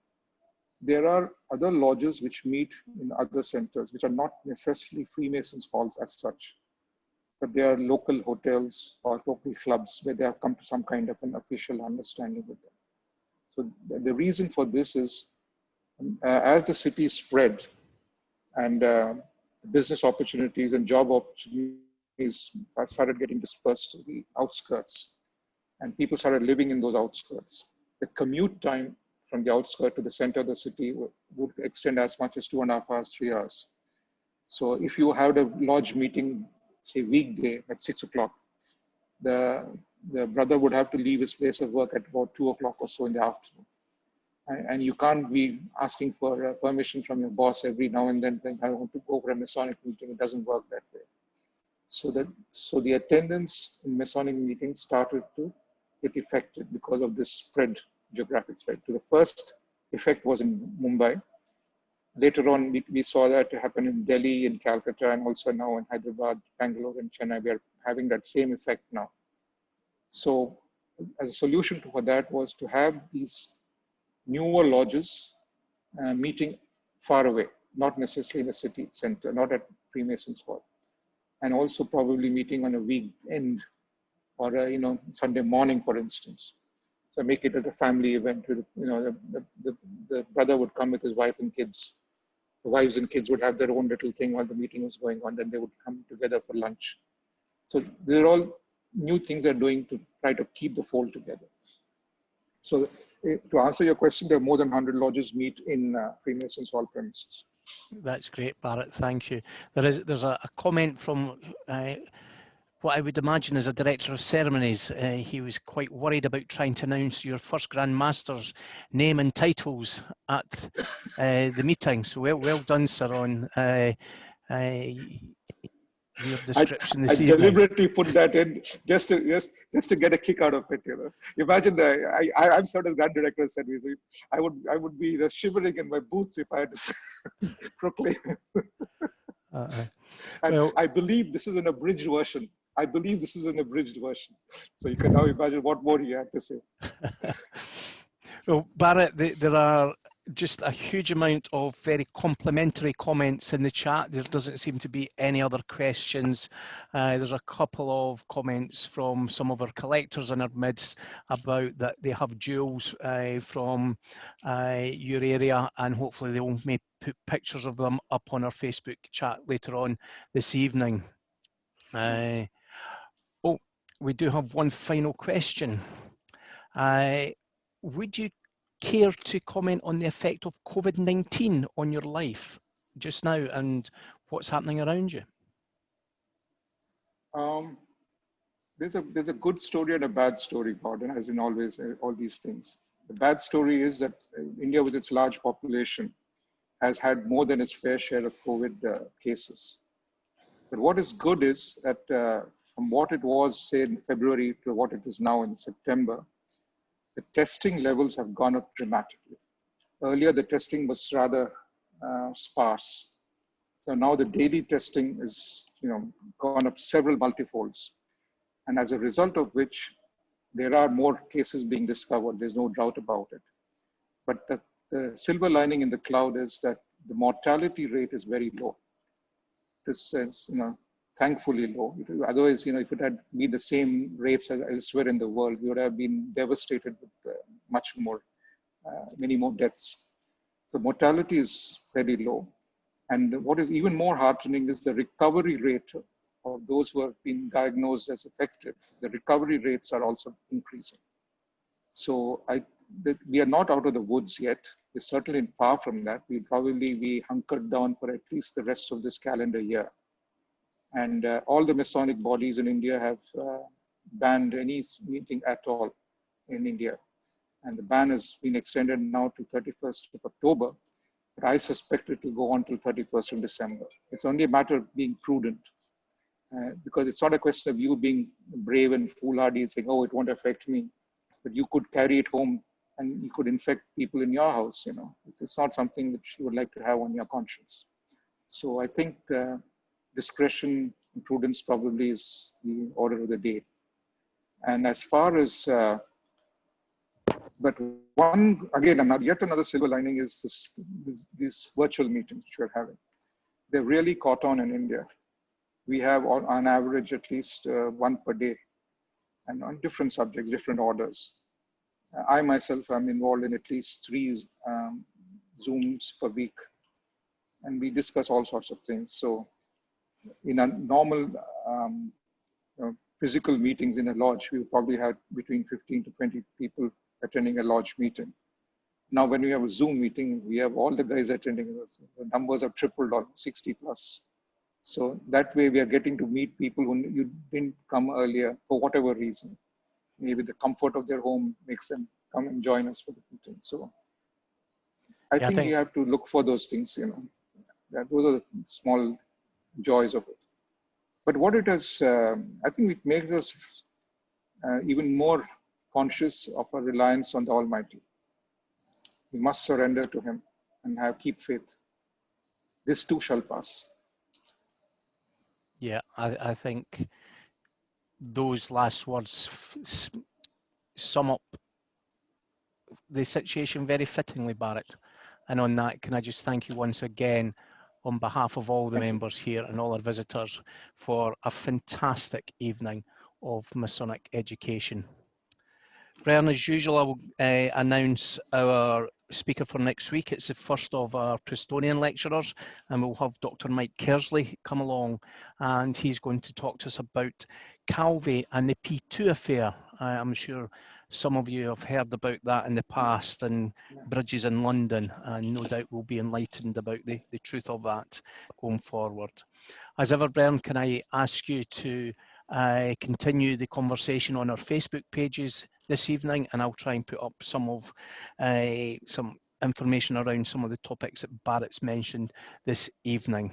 S3: there are other lodges which meet in other centers, which are not necessarily Freemasons' halls as such, but they are local hotels or local clubs where they have come to some kind of an official understanding with them. So the reason for this is, as the city spread and business opportunities and job opportunities started getting dispersed to the outskirts, and people started living in those outskirts, the commute time from the outskirts to the center of the city would extend as much as 2.5 hours, 3 hours. So if you had a lodge meeting, say weekday at 6 o'clock, the brother would have to leave his place of work at about 2 o'clock or so in the afternoon. And you can't be asking for permission from your boss every now and then saying, I want to go for a Masonic meeting. It doesn't work that way. So the attendance in Masonic meetings started to get affected because of this spread, geographic spread. So the first effect was in Mumbai. later on, we saw that happen in Delhi, in Calcutta, and also now in Hyderabad, Bangalore, and Chennai. We are having that same effect now. So as a solution for that was to have these newer lodges meeting far away, not necessarily in the city center, not at Freemasons Hall, and also probably meeting on a weekend or a, Sunday morning, for instance. So make it as a family event. With, the brother would come with his wife and kids. The wives and kids would have their own little thing while the meeting was going on. Then they would come together for lunch. So they're all new things they're doing to try to keep the fold together. So to answer your question, there are more than 100 lodges meet in Freemasons Hall premises.
S1: That's great, Bharat. Thank you. There's a comment from what I would imagine is a director of ceremonies. He was quite worried about trying to announce your first Grand Master's name and titles at the meeting. So well done, sir, on your description this evening.
S3: I deliberately put that in just to get a kick out of it. Imagine I'm sort of Grand Director said, I would be shivering in my boots if I had to proclaim. And well, I believe this is an abridged version. So you can now imagine what more you have to say.
S1: Well, Bharat, there are just a huge amount of very complimentary comments in the chat. There doesn't seem to be any other questions. There's a couple of comments from some of our collectors in our midst about that they have jewels from your area, and hopefully they will may put pictures of them up on our Facebook chat later on this evening. Oh, we do have one final question. Would you care to comment on the effect of COVID-19 on your life just now and what's happening around you?
S3: There's a good story and a bad story, Gordon, as in always, all these things. The bad story is that India, with its large population, has had more than its fair share of COVID cases. But what is good is that from what it was, say, in February to what it is now in September, the testing levels have gone up dramatically. Earlier, the testing was rather sparse. So now the daily testing is, gone up several multifolds. And as a result of which, there are more cases being discovered. There's no doubt about it. But the silver lining in the cloud is that the mortality rate is very low. This is, thankfully low. Otherwise, if it had been the same rates as elsewhere in the world, we would have been devastated with many more deaths. So mortality is very low. And what is even more heartening is the recovery rate of those who have been diagnosed as affected. The recovery rates are also increasing. So we are not out of the woods yet. We're certainly far from that. We'll probably be hunkered down for at least the rest of this calendar year. And all the Masonic bodies in India have banned any meeting at all in India. And the ban has been extended now to 31st of October. But I suspect it will go on till 31st of December. It's only a matter of being prudent. Because it's not a question of you being brave and foolhardy and saying, oh, it won't affect me. But you could carry it home and you could infect people in your house. It's not something which you would like to have on your conscience. So I think discretion and prudence probably is the order of the day. And as far as, but yet another silver lining is these virtual meetings which we're having. They're really caught on in India. We have on average at least one per day, and on different subjects, different orders. I myself am involved in at least 3 Zooms per week, and we discuss all sorts of things. So in a normal physical meetings in a lodge, we would probably have between 15 to 20 people attending a lodge meeting. Now, when we have a Zoom meeting, we have all the guys attending. The numbers have tripled, or 60 plus. So that way we are getting to meet people who you didn't come earlier for whatever reason. Maybe the comfort of their home makes them come and join us for the meeting. So I think we have to look for those things, those are the small joys of it. But what it has, I think it makes us even more conscious of our reliance on the Almighty. We must surrender to Him and keep faith. this too shall pass.
S1: Yeah, I think those last words sum up the situation very fittingly, Barrett. And on that, can I just thank you once again on behalf of all the members here and all our visitors for a fantastic evening of Masonic education. Brian, as usual, I will announce our speaker for next week. It's the first of our Prestonian lecturers, and we'll have Dr. Mike Kersley come along, and he's going to talk to us about Calvi and the P2 affair. I'm sure some of you have heard about that in the past, and bridges in London, and no doubt will be enlightened about the truth of that going forward. As ever, Brian, can I ask you to continue the conversation on our Facebook pages this evening, and I'll try and put up some information around some of the topics that Barrett's mentioned this evening.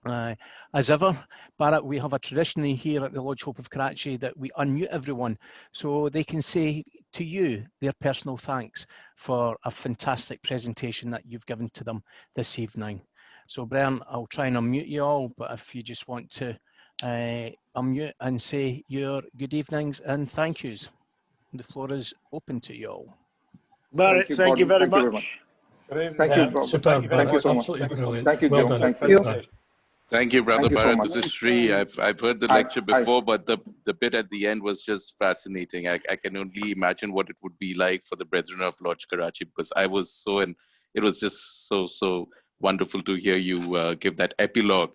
S1: As ever, Barrett, we have a tradition here at the Lodge Hope of Kurrachee that we unmute everyone so they can say to you their personal thanks for a fantastic presentation that you've given to them this evening. So Brian, I'll try and unmute you all, but if you just want to unmute and say your good evenings and thank yous. The floor is open to you all.
S4: Barrett, thank you very much.
S3: Thank you, Bob.
S4: Superb,
S3: Thank you so much. Thank you, Joe. Thank you.
S5: Thank you, Brother
S3: Thank you so
S5: Barrett.
S3: much.
S5: This is Sri. I've heard the lecture before, but the bit at the end was just fascinating. I can only imagine what it would be like for the Brethren of Lodge Kurrachee, because I was so, and it was just so wonderful to hear you give that epilogue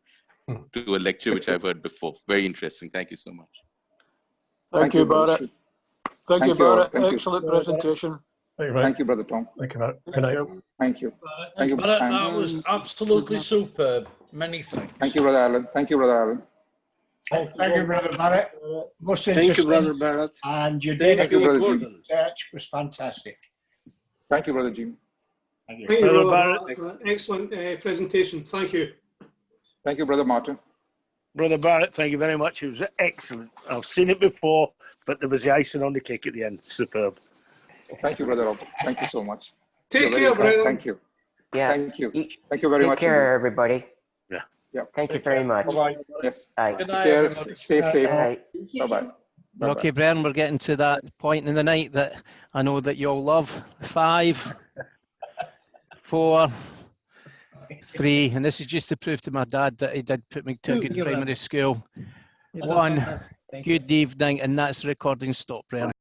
S5: to a lecture which I've heard before. Very interesting. Thank you so much.
S4: Thank you, Barrett. Thank you, Barrett.
S3: Excellent
S4: presentation.
S3: Thank you, Brother Tom.
S4: Thank you, Barrett. Good night.
S3: Thank you. Thank you.
S6: Barrett, that was absolutely superb. Many thanks.
S3: Thank you, Brother Alan. Thank you, Brother Alan.
S7: Oh, thank you, Brother Barrett. Most
S4: Thank
S7: interesting.
S4: you, Brother Barrett.
S7: And you did
S3: Thank you, Brother Jim.
S7: research was fantastic.
S3: Thank you, Brother Jim.
S7: Thank you.
S8: Thank you,
S4: Brother
S8: Brother.
S4: Barrett.
S8: Excellent presentation. Thank you.
S3: Thank you, Brother Martin.
S4: Brother Barrett, thank you very much. It was excellent. I've seen it before, but there was the icing on the cake at the end. Superb.
S3: Thank you, Brother Robert. Thank you so much.
S8: Take
S3: You're very
S8: care,
S3: kind.
S8: brother.
S3: Thank you.
S9: Yeah.
S3: Thank you. Thank you very much.
S9: Take care, everybody.
S4: Yeah.
S3: Yeah.
S9: Thank you very much.
S3: Bye-bye. Yes.
S9: Bye.
S6: Good
S3: Take
S6: night,
S3: care.
S6: everybody.
S3: Stay safe.
S9: Bye.
S3: Bye-bye. Bye-bye.
S1: Okay, Brian, we're getting to that point in the night that I know that you all love. 5, 4, 3, and this is just to prove to my dad that he did put me to a good primary school. 1, good evening, and that's the recording stop, Brian.